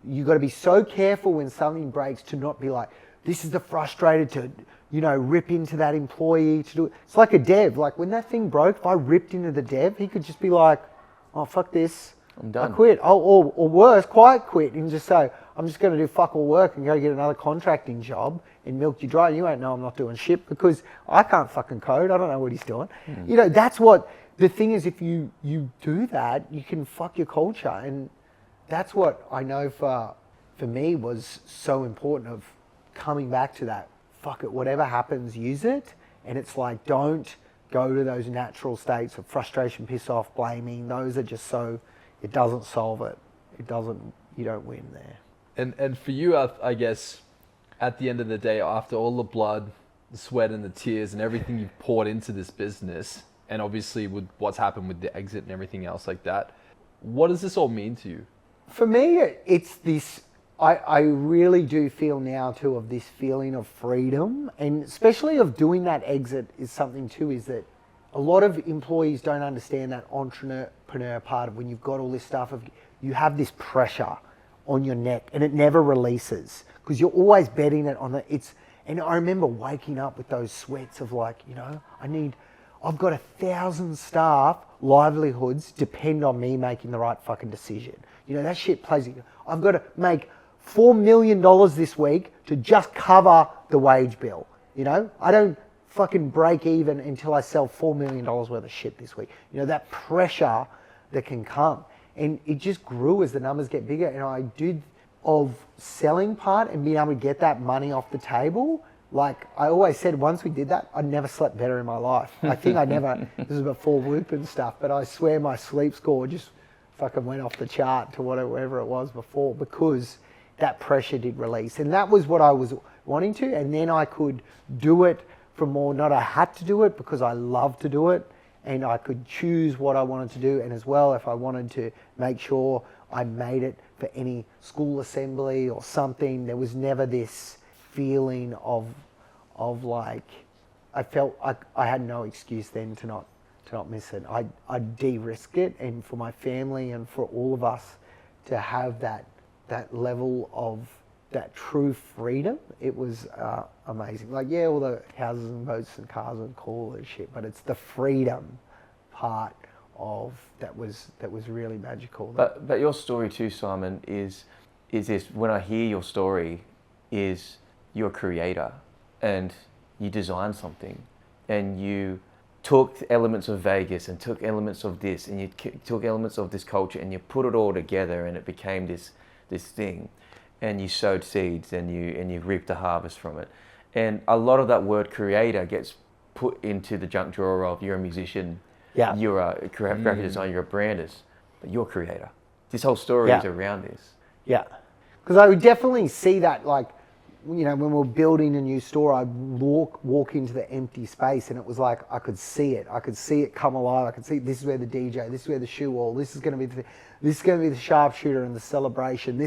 You got to be so careful when something breaks to not be like, this is the frustrated to, you know, rip into that employee to do it. It's like a dev. Like when that thing broke, if I ripped into the dev, he could just be like, oh, fuck this. I'm done. I quit. Oh, or worse, quiet quit, and just say, I'm just going to do fuck all work and go get another contracting job and milk you dry. You won't know I'm not doing shit because I can't fucking code. I don't know what he's doing. You know, that's what the thing is. If you do that, you can fuck your culture, and that's what I know for me was so important of coming back to that. Fuck it, whatever happens, use it. And it's like, don't go to those natural states of frustration, piss off, blaming. Those are just so, it doesn't solve it. It doesn't, you don't win there. And for you, I guess, at the end of the day, after all the blood, the sweat and the tears and everything you've poured into this business, and obviously with what's happened with the exit and everything else like that, what does this all mean to you? For me, it's this, I really do feel now too of this feeling of freedom, and especially of doing that exit is something too, is that a lot of employees don't understand that entrepreneur part of when you've got all this stuff of, you have this pressure on your neck and it never releases because you're always betting it on and I remember waking up with those sweats of like, you know, I've got 1,000 staff livelihoods depend on me making the right fucking decision. You know, that shit plays. I've got to make $4 million this week to just cover the wage bill. You know, I don't fucking break even until I sell $4 million worth of shit this week. You know, that pressure that can come. And it just grew as the numbers get bigger. And I did of selling part and being able to get that money off the table. Like I always said, once we did that, I never slept better in my life. I think this was before Whoop and stuff, but I swear my sleep score just fucking went off the chart to whatever it was before, because that pressure did release. And that was what I was wanting to. And then I could do it from more, not I had to do it because I love to do it. And I could choose what I wanted to do. And as well, if I wanted to make sure I made it for any school assembly or something, there was never this feeling of like, I felt I had no excuse then to not miss it. I de-risked it, and for my family and for all of us to have that level of that true freedom, it was amazing. Like, yeah, all the houses and boats and cars and all that shit, but it's the freedom part of that was really magical. But your story too, Simon, is this, when I hear your story, is you're a creator and you design something and you took elements of Vegas and took elements of this and you took elements of this culture and you put it all together and it became this thing, and you sowed seeds and you reaped the harvest from it. And a lot of that word creator gets put into the junk drawer of you're a musician, yeah, you're a graphic designer, you're a brandist, but you're a creator. This whole story is around this. Yeah, because I would definitely see that, like, you know, when we're building a new store, I'd walk into the empty space and it was like, I could see it come alive. I could see this is where the DJ, this is where the shoe wall, this is going to be the sharpshooter and the celebration.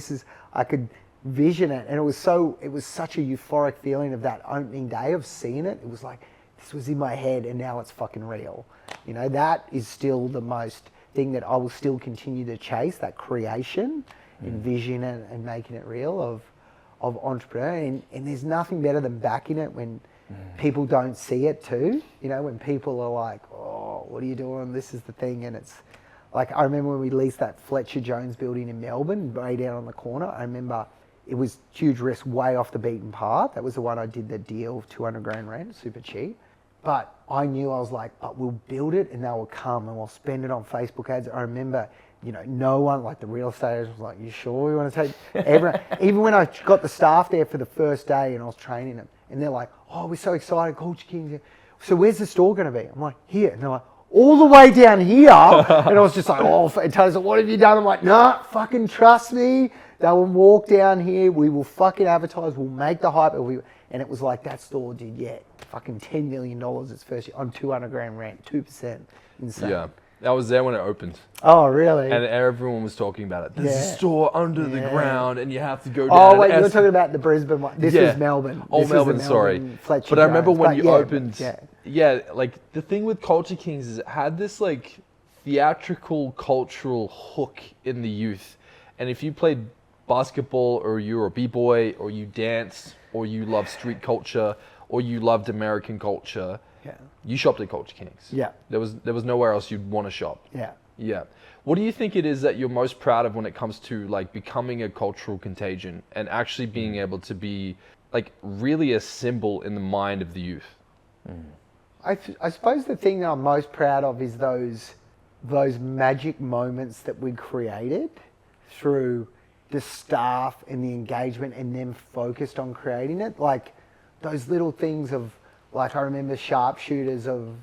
I could vision it, and it was such a euphoric feeling of that opening day of seeing it. It was like, this was in my head and now it's fucking real. You know, that is still the most thing that I will still continue to chase, that creation, envision it and making it real of entrepreneur. And there's nothing better than backing it when people don't see it too. You know, when people are like, oh, what are you doing? This is the thing. And it's like, I remember when we leased that Fletcher Jones building in Melbourne, way down on the corner. I remember it was huge risk, way off the beaten path. That was the one I did the deal of 200 grand rent, super cheap. But I knew, I was like, but we'll build it and they will come and we'll spend it on Facebook ads. I remember, you know, no one, like the real estate agent was like, you sure we want to take everyone? Even when I got the staff there for the first day and I was training them, and they're like, oh, we're so excited, Culture Kings. So where's the store going to be? I'm like, here. And they're like, all the way down here. And I was just like, oh, and Tony's like, what have you done? I'm like, nah, fucking trust me. They will walk down here. We will fucking advertise. We'll make the hype. And it was like, that store did, fucking $10 million its first year on 200 grand rent, 2%. Insane. Yeah. I was there when it opened. Oh, really? And everyone was talking about it. There's a store under the ground and you have to go down. Oh, wait, you're talking about the Brisbane one. This was Melbourne. Oh, Melbourne, sorry. Fletcher but I remember Jones. when you opened, like the thing with Culture Kings is it had this like theatrical cultural hook in the youth. And if you played basketball or you were a b-boy or you danced or you loved street culture or you loved American culture, you shopped at Culture Kings. Yeah. There was nowhere else you'd want to shop. Yeah. Yeah. What do you think it is that you're most proud of when it comes to like becoming a cultural contagion and actually being able to be like really a symbol in the mind of the youth? I suppose the thing that I'm most proud of is those magic moments that we created through the staff and the engagement and them focused on creating it. Like those little things of, like I remember sharpshooters of,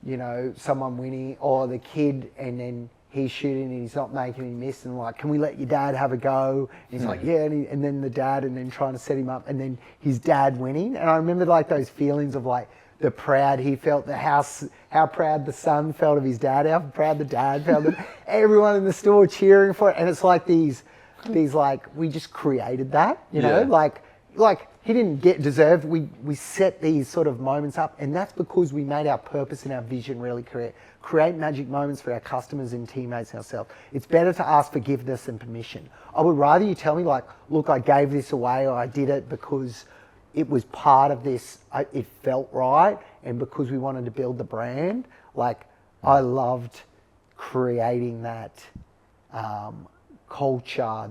you know, someone winning or the kid and then he's shooting and he's not making any miss, and like, can we let your dad have a go? And he's like, yeah, and then the dad, and then trying to set him up, and then his dad winning. And I remember like those feelings of like the proud he felt, how proud the son felt of his dad, how proud the dad felt, and everyone in the store cheering for it. And it's like these like, we just created that, you know, like he didn't deserve. We set these sort of moments up, and that's because we made our purpose and our vision really create magic moments for our customers and teammates and ourselves. It's better to ask forgiveness and permission. I would rather you tell me like, look, I gave this away, or I did it because it was part of this, it felt right, and because we wanted to build the brand. Like, I loved creating that culture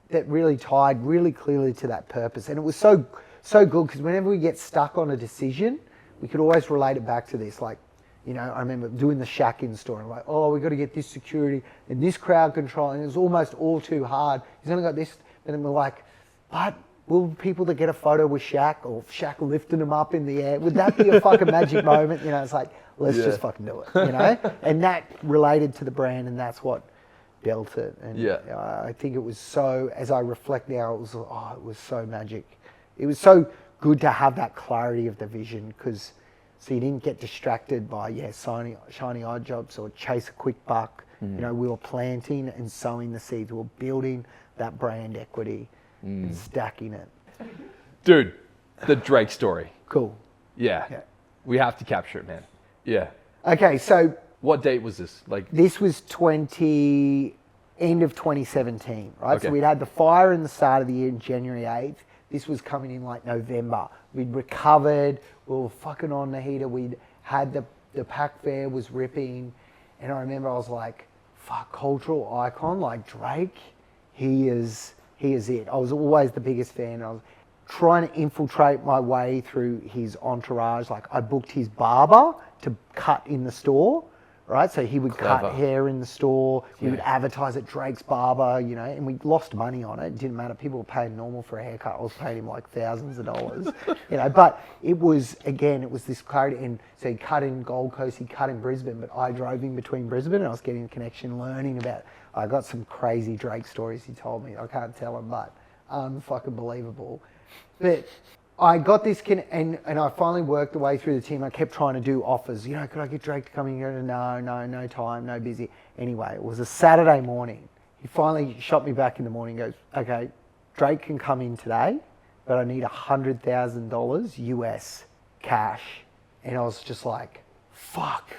that really tied really clearly to that purpose. And it was so good, because whenever we get stuck on a decision, we could always relate it back to this. Like, you know, I remember doing the Shack in store, and like, oh, we got to get this security and this crowd control, and it was almost all too hard. He's only got this, and then we're like, but will people that get a photo with Shaq, or Shaq lifting them up in the air, would that be a fucking magic moment? You know, it's like, let's just fucking do it, you know? And that related to the brand, and that's what built it. And I think it was so, as I reflect now, it was so magic. It was so good to have that clarity of the vision, because so you didn't get distracted by, shiny odd jobs or chase a quick buck. You know, we were planting and sowing the seeds. We were building that brand equity and stacking it. Dude, the Drake story. Cool. Yeah. We have to capture it, man. Yeah. Okay, so what date was this? Like, this was end of 2017, right? Okay. So we'd had the fire in the start of the year, January 8th. This was coming in like November. We'd recovered, we were fucking on the heater. We'd had the pack fair was ripping. And I remember I was like, fuck, cultural icon like Drake, he is it. I was always the biggest fan. I was trying to infiltrate my way through his entourage. Like, I booked his barber to cut in the store, right? So he would cut hair in the store. We would advertise at Drake's barber, you know, and we lost money on it. It didn't matter. People were paying normal for a haircut. I was paying him like thousands of dollars, you know, but it was this clarity. And so he cut in Gold Coast, he cut in Brisbane, but I drove in between Brisbane, and I was getting a connection, learning about, I got some crazy Drake stories he told me. I can't tell them, but unfucking believable. But I got this, and I finally worked the way through the team. I kept trying to do offers. You know, could I get Drake to come in here? No time, no busy. Anyway, it was a Saturday morning. He finally shot me back in the morning and goes, okay, Drake can come in today, but I need $100,000 US cash. And I was just like, fuck.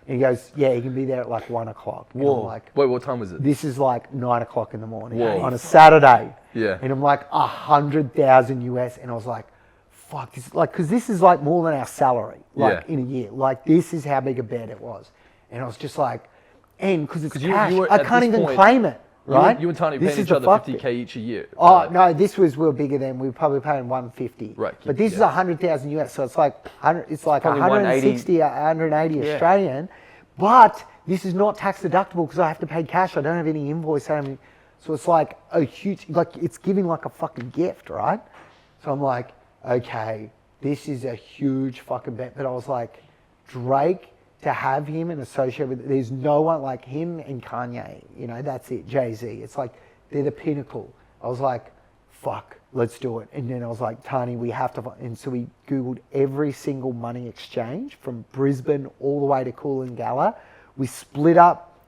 And he goes, yeah, he can be there at like 1 o'clock. And Whoa. I'm like, wait, what time was it? this is like 9 o'clock in the morning. Whoa. On a Saturday. Yeah. And I'm like, 100,000 US. And I was like, fuck, this, like, because this is like more than our salary, like in a year. Like, this is how big a bet it was. And I was just like, and because it's cash, I can't even claim it, right? You and Tony paying each other $50K each a year. Oh, no, this was, we were bigger than, we were probably paying 150. Right. But this is 100,000 US. So it's like, it's like 160, 180 Australian. But this is not tax deductible because I have to pay cash. I don't have any invoice. So it's like a huge, like, it's giving like a fucking gift, right? So I'm like, okay, this is a huge fucking bet. But I was like, Drake, to have him and associate with, there's no one like him and Kanye, you know, that's it, Jay-Z. It's like, they're the pinnacle. I was like, fuck, let's do it. And then I was like, Tani, we have to, and so we Googled every single money exchange from Brisbane all the way to Coolangatta. We split up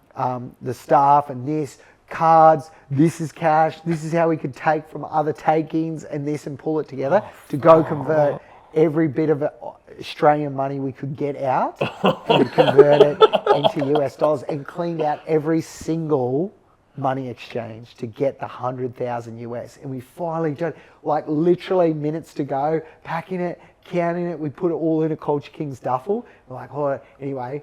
the staff and this, cards, this is cash, this is how we could take from other takings and this and pull it together to go convert every bit of Australian money we could get out and convert it into US dollars, and cleaned out every single money exchange to get the 100,000 US. And we finally did, like literally minutes to go, packing it, counting it. We put it all in a Culture Kings duffel. We're like, oh, anyway,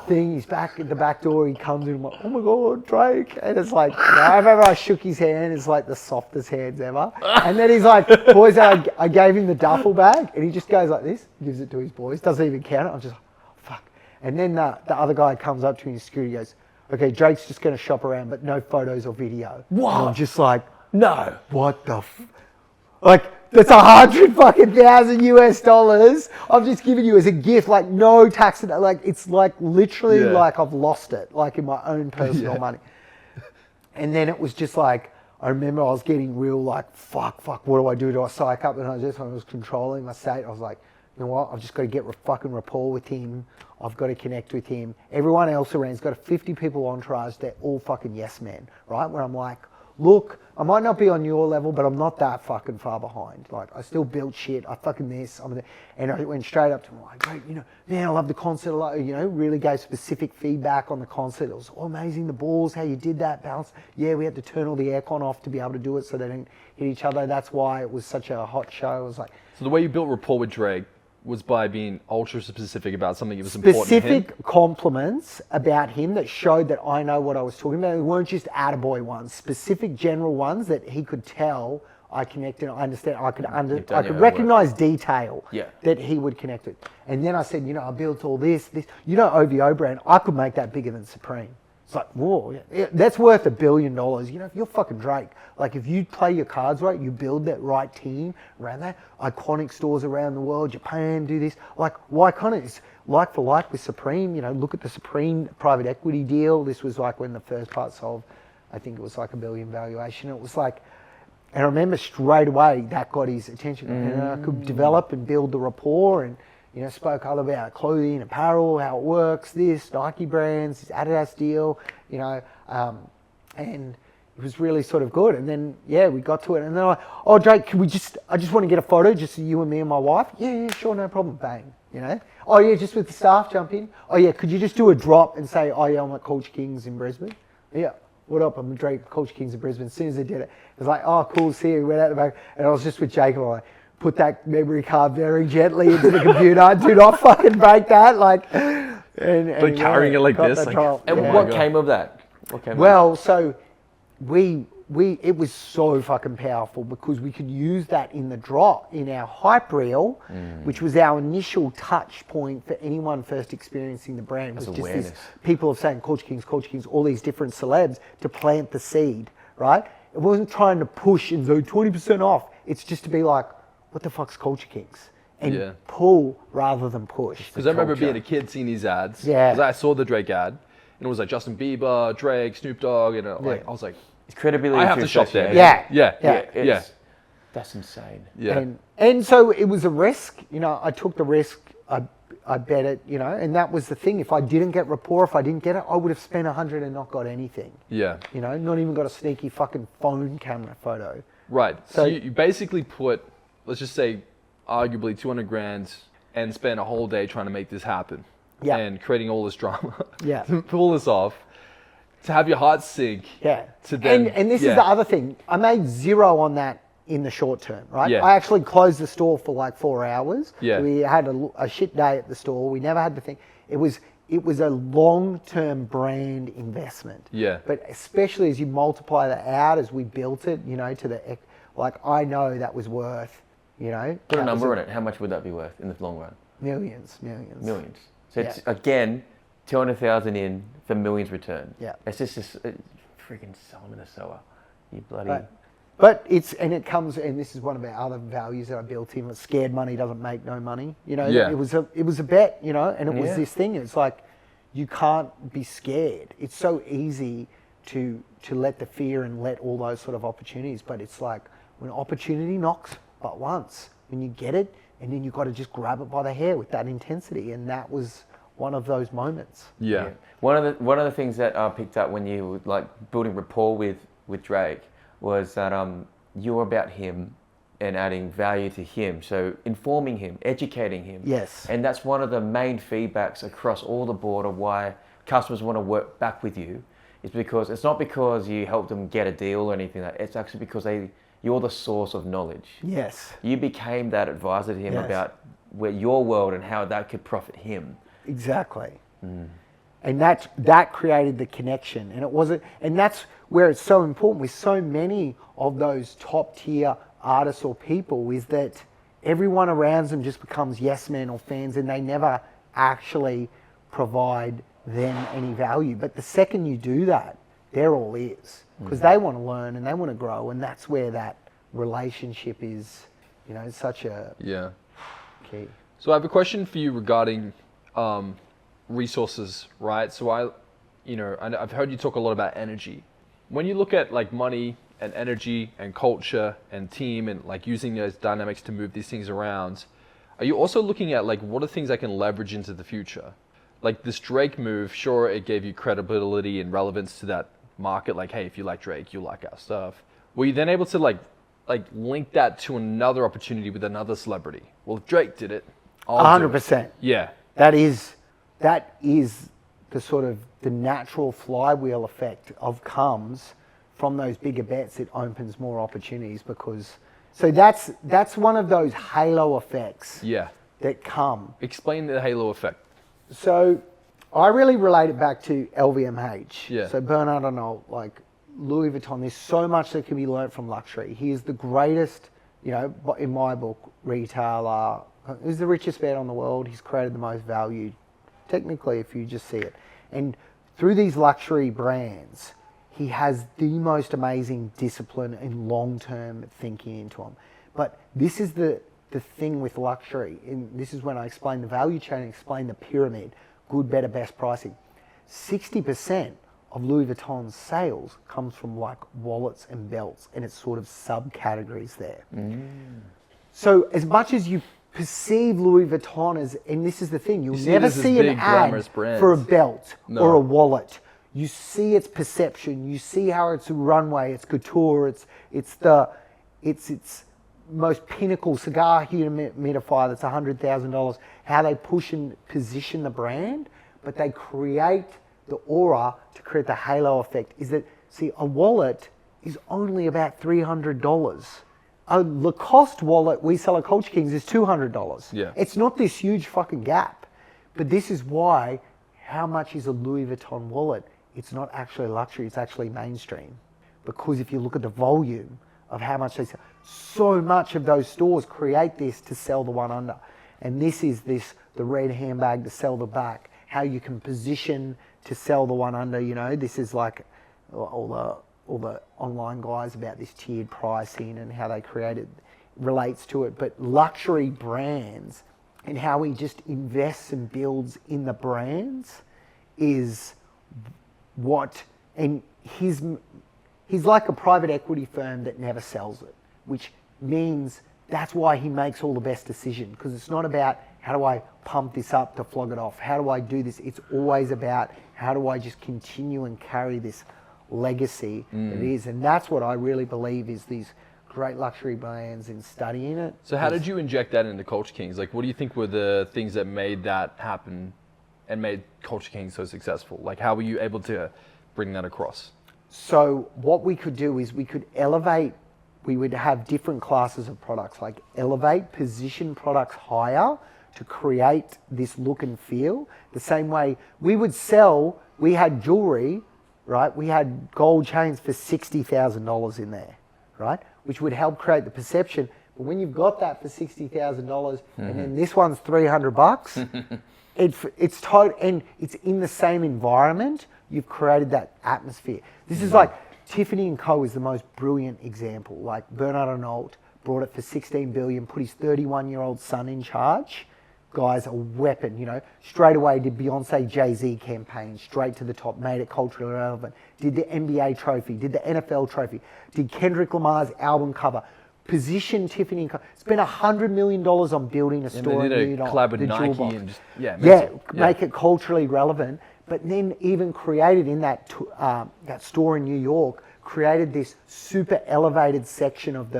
he's back at the back door. He comes in, I'm like, oh my God, Drake. And it's like, you know, I remember I shook his hand. It's like the softest hands ever. And then he's like, boys, I gave him the duffel bag, and he just goes like this, gives it to his boys, doesn't even count it. I'm just like, oh, fuck. And then the other guy comes up to me in security, goes, okay, Drake's just going to shop around, but no photos or video. What? And I'm just like, no. What the like, that's 100,000 US dollars. I've just given you as a gift, like no tax. Like it's like literally like I've lost it, like in my own personal money. And then it was just like, I remember I was getting real like, fuck, what do I do? Do I psych up? And I was controlling my state. I was like, you know what? I've just got to get fucking rapport with him. I've got to connect with him. Everyone else around's got a 50 people entourage. They're all fucking yes men, right? Where I'm like, look, I might not be on your level, but I'm not that fucking far behind. Like, I still build shit. I fucking this. And I went straight up to him like, great, you know, man, I love the concert. You know, really gave specific feedback on the concert. It was amazing, the balls, how you did that, balance. Yeah, we had to turn all the aircon off to be able to do it so they didn't hit each other. That's why it was such a hot show. It was like... So the way you built rapport with Drake was by being ultra specific about something that was important to him? Specific compliments about him that showed that I know what I was talking about. They weren't just attaboy ones, specific general ones that he could tell I connected, I understand, I could recognize detail that he would connect with. And then I said, you know, I built all this, you know, OVO brand, I could make that bigger than Supreme. It's like, whoa, that's worth $1 billion. You know, if you're fucking Drake, like if you play your cards right, you build that right team around that, iconic stores around the world, Japan, do this. Like, why can't it? It's like for like with Supreme, you know, look at the Supreme private equity deal. This was like when the first part sold, I think it was like $1 billion valuation. It was like, and I remember straight away that got his attention. And I could develop and build the rapport and, you know, spoke all about clothing, apparel, how it works, this, Nike brands, this Adidas deal, you know, and it was really sort of good. And then, yeah, we got to it. And then oh, Drake, I just want to get a photo, just you and me and my wife. Yeah, sure, no problem, bang, you know. Oh, yeah, just with the staff jump in. Oh, yeah, could you just do a drop and say, oh, yeah, I'm at Culture Kings in Brisbane? Yeah, what up, I'm Drake at Culture Kings in Brisbane. As soon as they did it, it was like, oh, cool, see you. We went out the back, and I was just with Jake, and I'm like, put that memory card very gently into the computer. Do not fucking break that. Like, and carrying it like this. Like, and what came of that? So it was so fucking powerful because we could use that in the drop in our hype reel, which was our initial touch point for anyone first experiencing the brand. It was just this, people are saying Culture Kings, all these different celebs to plant the seed, right? It wasn't trying to push and do 20% off. It's just to be like, what the fuck's Culture Kings? And pull rather than push. Because I remember being a kid seeing these ads. Yeah. Because I saw the Drake ad, and it was like Justin Bieber, Drake, Snoop Dogg, and I was like, it's credibility. I have to shop there. Yeah. That's insane. Yeah. And so it was a risk. You know, I took the risk. I bet it. You know, and that was the thing. If I didn't get rapport, if I didn't get it, I would have spent 100 and not got anything. Yeah. You know, not even got a sneaky fucking phone camera photo. Right. So you basically put, let's just say, arguably 200 grand and spend a whole day trying to make this happen. Yeah. And creating all this drama. Yeah. To pull this off. To have your heart sink. Yeah. To then, and this is the other thing. I made zero on that in the short term, right? Yeah. I actually closed the store for like 4 hours. Yeah. We had a shit day at the store. We never had the thing. It was a long-term brand investment. Yeah. But especially as you multiply that out, as we built it, you know, to the, like, I know that was worth, you know. Put a number on it. How much would that be worth in the long run? Millions. So it's, again, 200,000 in for millions return. Yeah. It's just freaking Solomon the Sower. You bloody... But it comes, and this is one of our other values that I built in, was scared money doesn't make no money. You know, it was a bet, you know, and it was this thing. It's like, you can't be scared. It's so easy to let the fear and let all those sort of opportunities, but it's like, when opportunity knocks but once, when you get it, and then you've got to just grab it by the hair with that intensity, and that was one of those moments. Yeah. One of the things that I picked up when you were like building rapport with Drake was that you were about him and adding value to him. So informing him, educating him. Yes. And that's one of the main feedbacks across all the board of why customers want to work back with you. Is because it's not because you helped them get a deal or anything like that. It's actually because you're the source of knowledge. Yes. You became that advisor to him about your world and how that could profit him. Exactly. And that created the connection. And it wasn't, and that's where it's so important with so many of those top tier artists or people, is that everyone around them just becomes yes men or fans, and they never actually provide them any value. But the second you do that, they're all ears, because they want to learn and they want to grow, and that's where that relationship is You know, it's such a Yeah. key. So I have a question for you regarding resources, right? So I've heard you talk a lot about energy. When you look at like money and energy and culture and team and like using those dynamics to move these things around, are you also looking at like what are things I can leverage into the future? Like this Drake move, sure, it gave you credibility and relevance to that market. Like, hey, if you like Drake, you like our stuff. Were you then able to like link that to another opportunity with another celebrity? Well, if Drake did it, I'll do it. 100%. Yeah. That is the sort of the natural flywheel effect of comes from those bigger bets. It opens more opportunities because, so that's one of those halo effects Yeah. that come. Explain the halo effect. So I really relate it back to LVMH. Yeah. So Bernard Arnault, like Louis Vuitton, there's so much that can be learnt from luxury. He is the greatest, you know, in my book, retailer. He's the richest man in the world. He's created the most value, technically, if you just see it. And through these luxury brands, he has the most amazing discipline and long-term thinking into them. But this is the thing with luxury, and this is when I explain the value chain and explain the pyramid, good, better, best pricing. 60% of Louis Vuitton's sales comes from like wallets and belts, and it's sort of subcategories there. So as much as you perceive Louis Vuitton as, and this is the thing, you'll never see an ad for a belt or a wallet. You see its perception, you see how it's a runway, it's couture, it's most pinnacle cigar humidifier that's $100,000, how they push and position the brand, but they create the aura to create the halo effect. Is that, see, a wallet is only about $300. A Lacoste wallet we sell at Culture Kings is $200. Yeah. It's not this huge fucking gap. But this is why, how much is a Louis Vuitton wallet? It's not actually luxury, it's actually mainstream. Because if you look at the volume of how much they sell, so much of those stores create this to sell the one under. And this is the red handbag to sell the back, how you can position to sell the one under, you know, this is like all the online guys about this tiered pricing and how they created relates to it. But luxury brands and how he just invests and builds in the brands is what, and he's like a private equity firm that never sells it, which means that's why he makes all the best decisions, because it's not about how do I pump this up to flog it off, how do I do this, it's always about how do I just continue and carry this legacy that it is. And that's what I really believe is these great luxury brands in studying it. So how did you inject that into Culture Kings? Like, what do you think were the things that made that happen and made Culture Kings so successful? Like, how were you able to bring that across? So what we could do is we could elevate, we would have different classes of products, like elevate, position products higher to create this look and feel. The same way we would sell, we had jewelry, right? We had gold chains for $60,000 in there, right? Which would help create the perception. But when you've got that for $60,000 and then this one's $300, it's total, and it's in the same environment, you've created that atmosphere. This is like Tiffany & Co is the most brilliant example. Like Bernard Arnault brought it for $16 billion, put his 31-year-old son in charge. Guy's a weapon, you know. Straight away did Beyonce Jay-Z campaign, straight to the top, made it culturally relevant. Did the NBA trophy, did the NFL trophy, did Kendrick Lamar's album cover, positioned Tiffany & Co. Spent $100 million on building a store in New York. And they did a collab with Nike and just, make it culturally relevant. But then even created in that store in New York, created this super elevated section of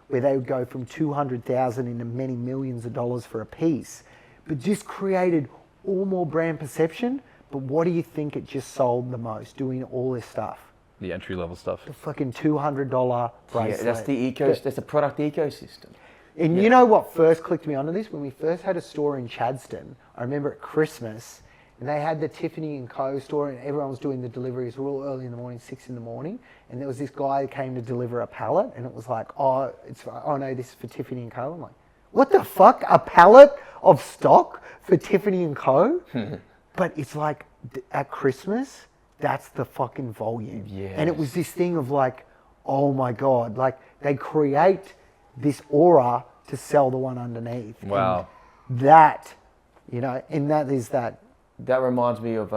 where they would go from 200,000 into many millions of dollars for a piece. But just created all more brand perception. But what do you think it just sold the most, doing all this stuff? The entry-level stuff. The fucking $200 bracelet. Yeah, that's the product ecosystem. And you know what first clicked me onto this? When we first had a store in Chadstone, I remember at Christmas, and they had the Tiffany & Co store, and everyone was doing the deliveries real early in the morning, 6 in the morning. And there was this guy who came to deliver a pallet, and it was like, oh no, this is for Tiffany & Co. I'm like, what the fuck? A pallet of stock for Tiffany & Co? But it's like, at Christmas, that's the fucking volume. Yes. And it was this thing of like, oh my God, like they create this aura to sell the one underneath. Wow. And that, you know, and that is that. That reminds me of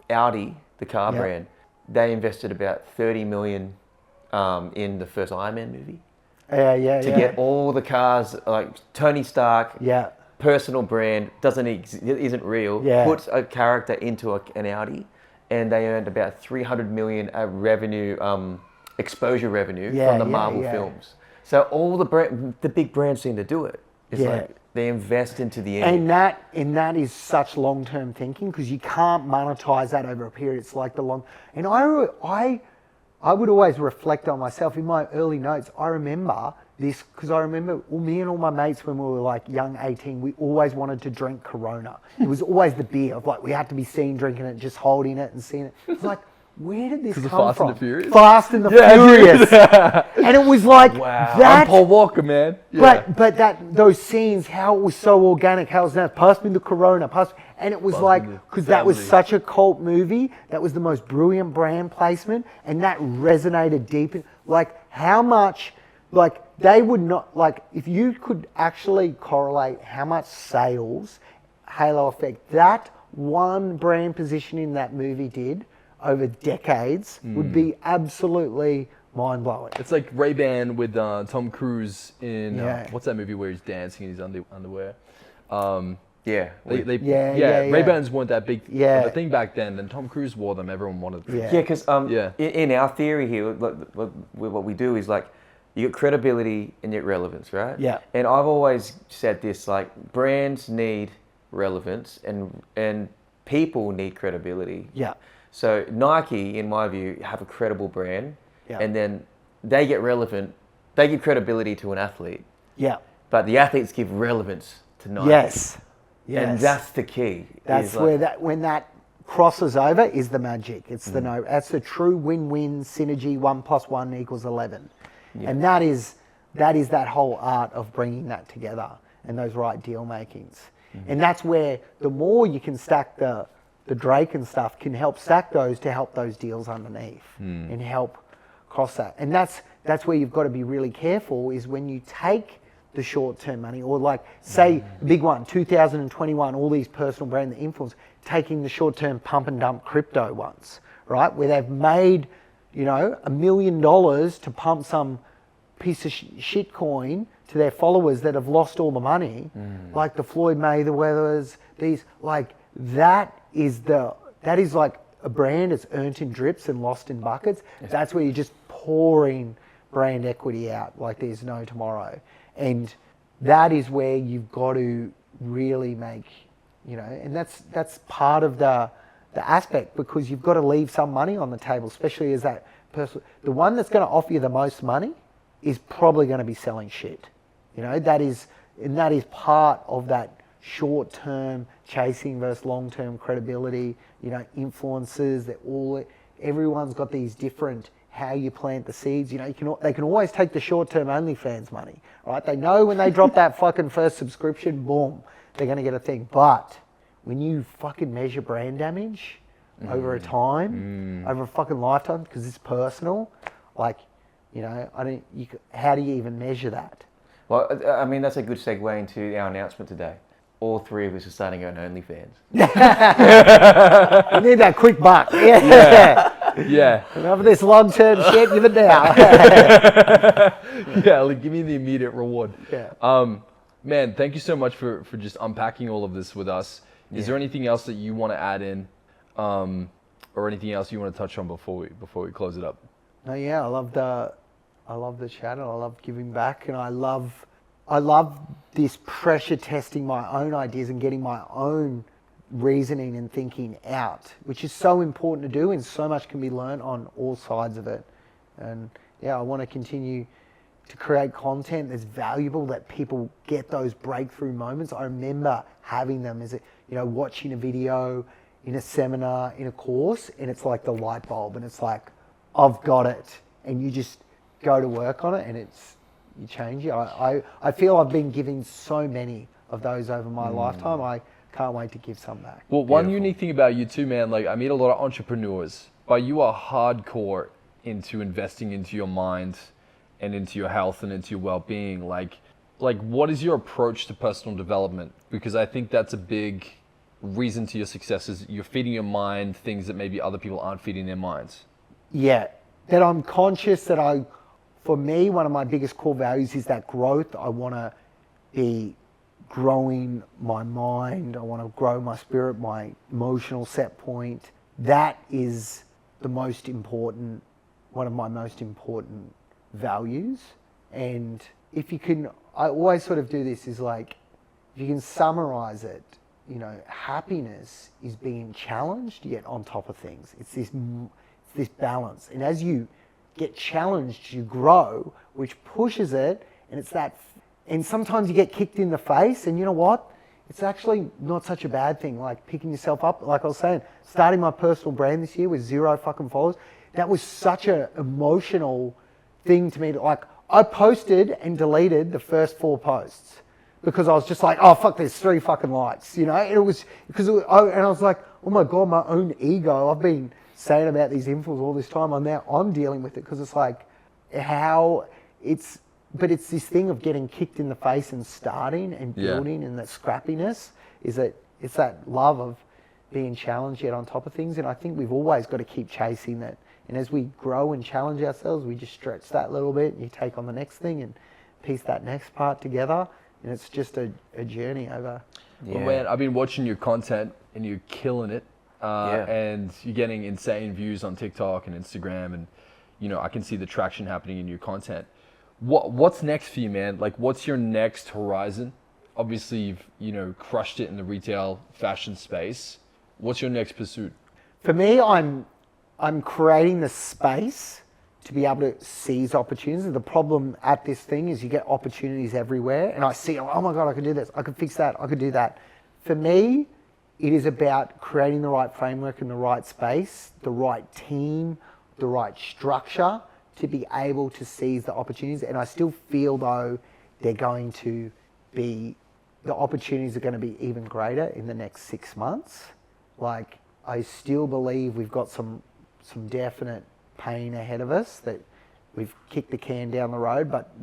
Audi, the car Yeah. brand. They invested about 30 million in the first Iron Man movie to get all the cars, like Tony Stark, personal brand, isn't real, puts a character into an Audi, and they earned about 300 million revenue, exposure revenue from the Marvel films. So all the big brands seem to do it. It's like they invest into the image. And that is such long-term thinking, because you can't monetize that over a period. It's like the long. And I would always reflect on myself in my early notes. I remember this because I remember me and all my mates when we were like young 18, we always wanted to drink Corona. It was always the beer of like we had to be seen drinking it, just holding it and seeing it. It's like, where did this come Fast from? and the Furious? Fast and the Furious. And it was like I'm Paul Walker, man. But those scenes, how it was so organic, how it was that, pass me the Corona, and it was like, because that was such a cult movie, that was the most brilliant brand placement, and that resonated deep in, like how much, like they would not, like if you could actually correlate how much sales, halo effect, that one brand position in that movie did over decades would be absolutely mind-blowing. It's like Ray-Ban with Tom Cruise in what's that movie where he's dancing in his underwear? Ray-Bans weren't that big of a thing back then, and Tom Cruise wore them. Everyone wanted them. Because in our theory here, what we do is like you get credibility and yet relevance, right? Yeah. And I've always said this, like brands need relevance and people need credibility. Yeah. So Nike, in my view, have a credible brand, and then they get relevant. They give credibility to an athlete. Yeah. But the athletes give relevance to Nike. Yes. And that's the key. That's where when that crosses over is the magic. It's that's the true win-win synergy. 1 + 1 = 11, and that is that whole art of bringing that together and those right deal makings. And that's where the more you can stack the Drake and stuff can help stack those to help those deals underneath and help cross that. And that's where you've got to be really careful is when you take the short-term money, or like say the big one, 2021, all these personal brand influence, taking the short-term pump and dump crypto ones, right? Where they've made, you know, $1 million to pump some piece of shit coin to their followers that have lost all the money, like the Floyd Mayweathers, these, like that is like a brand that's earned in drips and lost in buckets. That's where you're just pouring brand equity out like there's no tomorrow. And that is where you've got to really make, you know, and that's part of the aspect, because you've got to leave some money on the table, especially as that person. The one that's going to offer you the most money is probably going to be selling shit. You know, that is part of that short-term chasing versus long-term credibility. You know, influencers, everyone's got these different how you plant the seeds. You know, they can always take the short-term OnlyFans money, right? They know when they drop that fucking first subscription, boom, they're going to get a thing. But when you fucking measure brand damage over a time, over a fucking lifetime, because it's personal, like, you know, how do you even measure that? Well, I mean, that's a good segue into our announcement today. All three of us are starting our own OnlyFans. You need that quick buck. Yeah. Enough of this long-term shit, give it now. Like, give me the immediate reward. Man, thank you so much for just unpacking all of this with us. Is there anything else that you want to add in, or anything else you want to touch on before we close it up? No, I love the channel. I love giving back, and I love this pressure testing my own ideas and getting my own reasoning and thinking out, which is so important to do, and so much can be learned on all sides of it. And I want to continue to create content that's valuable, that people get those breakthrough moments. I remember having them as watching a video in a seminar, in a course, and it's like the light bulb, and it's like, I've got it, and you just go to work on it, and you change it. I feel I've been giving so many of those over my lifetime. I can't wait to give some back. Well, one unique thing about you too, man, like I meet a lot of entrepreneurs, but you are hardcore into investing into your mind and into your health and into your well-being. Like like, what is your approach to personal development? Because I think that's a big reason to your success is you're feeding your mind things that maybe other people aren't feeding their minds. Yeah, that I'm conscious that for me, one of my biggest core values is that growth. I want to be growing my mind. I want to grow my spirit, my emotional set point. That is the most important, one of my most important values. And if you can, I always sort of do this is like, if you can summarize it, you know, happiness is being challenged yet on top of things. It's this balance. And as you get challenged, you grow, which pushes it. And it's that, and sometimes you get kicked in the face, and you know what? It's actually not such a bad thing. Like picking yourself up, like I was saying, starting my personal brand this year with 0 fucking followers, that was such an emotional thing to me. Like I posted and deleted the first 4 posts because I was just like, oh fuck, there's 3 fucking likes, you know? And it was, and I was like, oh my God, my own ego. I've been saying about these influencers all this time, and now I'm dealing with it because it's like but it's this thing of getting kicked in the face and starting and building, and that scrappiness is that it's that love of being challenged yet on top of things. And I think we've always got to keep chasing that. And as we grow and challenge ourselves, we just stretch that little bit, and you take on the next thing and piece that next part together. And it's just a journey over. Yeah. Well, man, I've been watching your content and you're killing it. And you're getting insane views on TikTok and Instagram, and you know, I can see the traction happening in your content. What's next for you, man? Like, what's your next horizon? Obviously, you've, you know, crushed it in the retail fashion space. What's your next pursuit? For me, I'm creating the space to be able to seize opportunities. The problem at this thing is you get opportunities everywhere, and I see, oh my God, I could do this, I could fix that, I could do that. For me, it is about creating the right framework and the right space, the right team, the right structure to be able to seize the opportunities. And I still feel though the opportunities are going to be even greater in the next 6 months. Like, I still believe we've got some definite pain ahead of us, that we've kicked the can down the road, but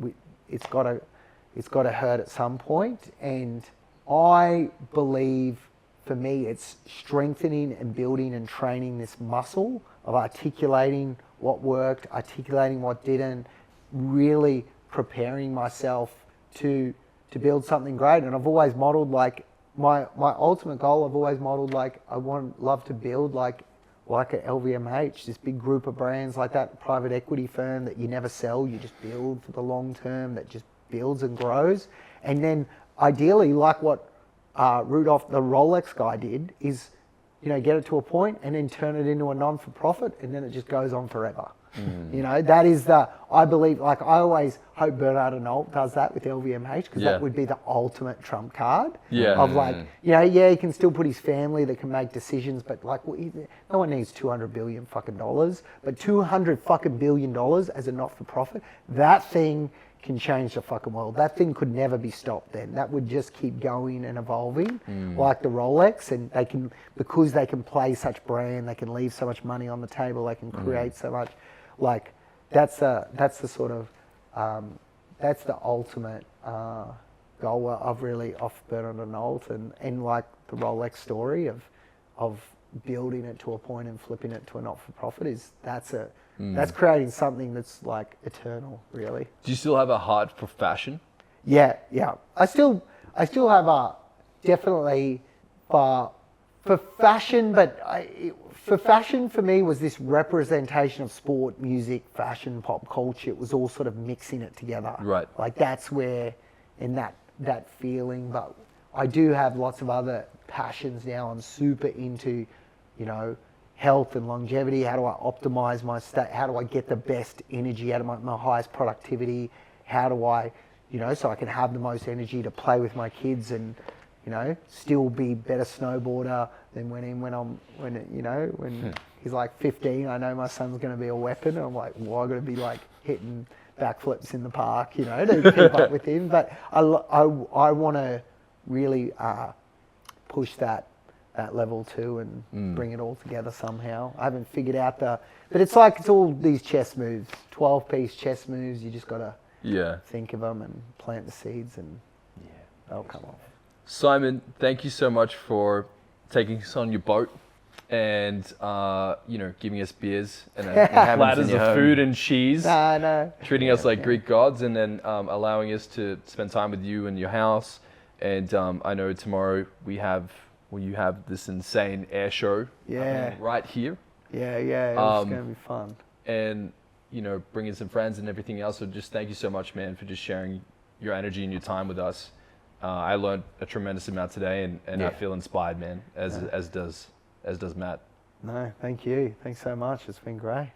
it's got to hurt at some point. And I believe, for me, it's strengthening and building and training this muscle of articulating what worked, articulating what didn't, really preparing myself to build something great. And I've always modeled, like, my ultimate goal, I've always modeled, like, love to build like a LVMH, this big group of brands like that, private equity firm that you never sell, you just build for the long term, that just builds and grows. And then ideally, like what Rudolph, the Rolex guy, did, is, you know, get it to a point and then turn it into a non-for-profit, and then it just goes on forever. You know, that is I believe, like, I always hope Bernard Arnault does that with LVMH, because that would be the ultimate trump card of, like, you know, he can still put his family that can make decisions, but like, no one needs $200 billion fucking dollars, but $200 fucking billion as a not-for-profit, that thing can change the fucking world. That thing could never be stopped then. That would just keep going and evolving, like the Rolex. And they can, because they can play such brand, they can leave so much money on the table, they can create so much. Like, that's the sort of, that's the ultimate goal of really off Bernard Arnault, and like the Rolex story of building it to a point and flipping it to a not-for-profit that's creating something that's like eternal, really. Do you still have a heart for fashion? Yeah. I still have a definitely for fashion, but for fashion for me was this representation of sport, music, fashion, pop culture. It was all sort of mixing it together. Right. Like, that's where, in that feeling. But I do have lots of other passions now. I'm super into, you know, health and longevity. How do I optimize my state? How do I get the best energy out of my highest productivity? How do I, you know, so I can have the most energy to play with my kids and, you know, still be better snowboarder than when he's like 15. I know my son's going to be a weapon. And I'm like, well, I'm going to be like hitting backflips in the park, you know, to keep up with him. But I want to really push that level too, and bring it all together somehow. I haven't figured out but it's like, it's all these chess moves, 12-piece chess moves. You just got to think of them and plant the seeds, and they'll come off. Simon, thank you so much for taking us on your boat and giving us beers and platters of food and cheese. No. Treating us like Greek gods, and then allowing us to spend time with you in your house. And I know tomorrow you have this insane air show right here. Yeah, it's going to be fun. And, bringing some friends and everything else. So just thank you so much, man, for just sharing your energy and your time with us. I learned a tremendous amount today, and I feel inspired, man, as does Matt. No, thank you. Thanks so much. It's been great.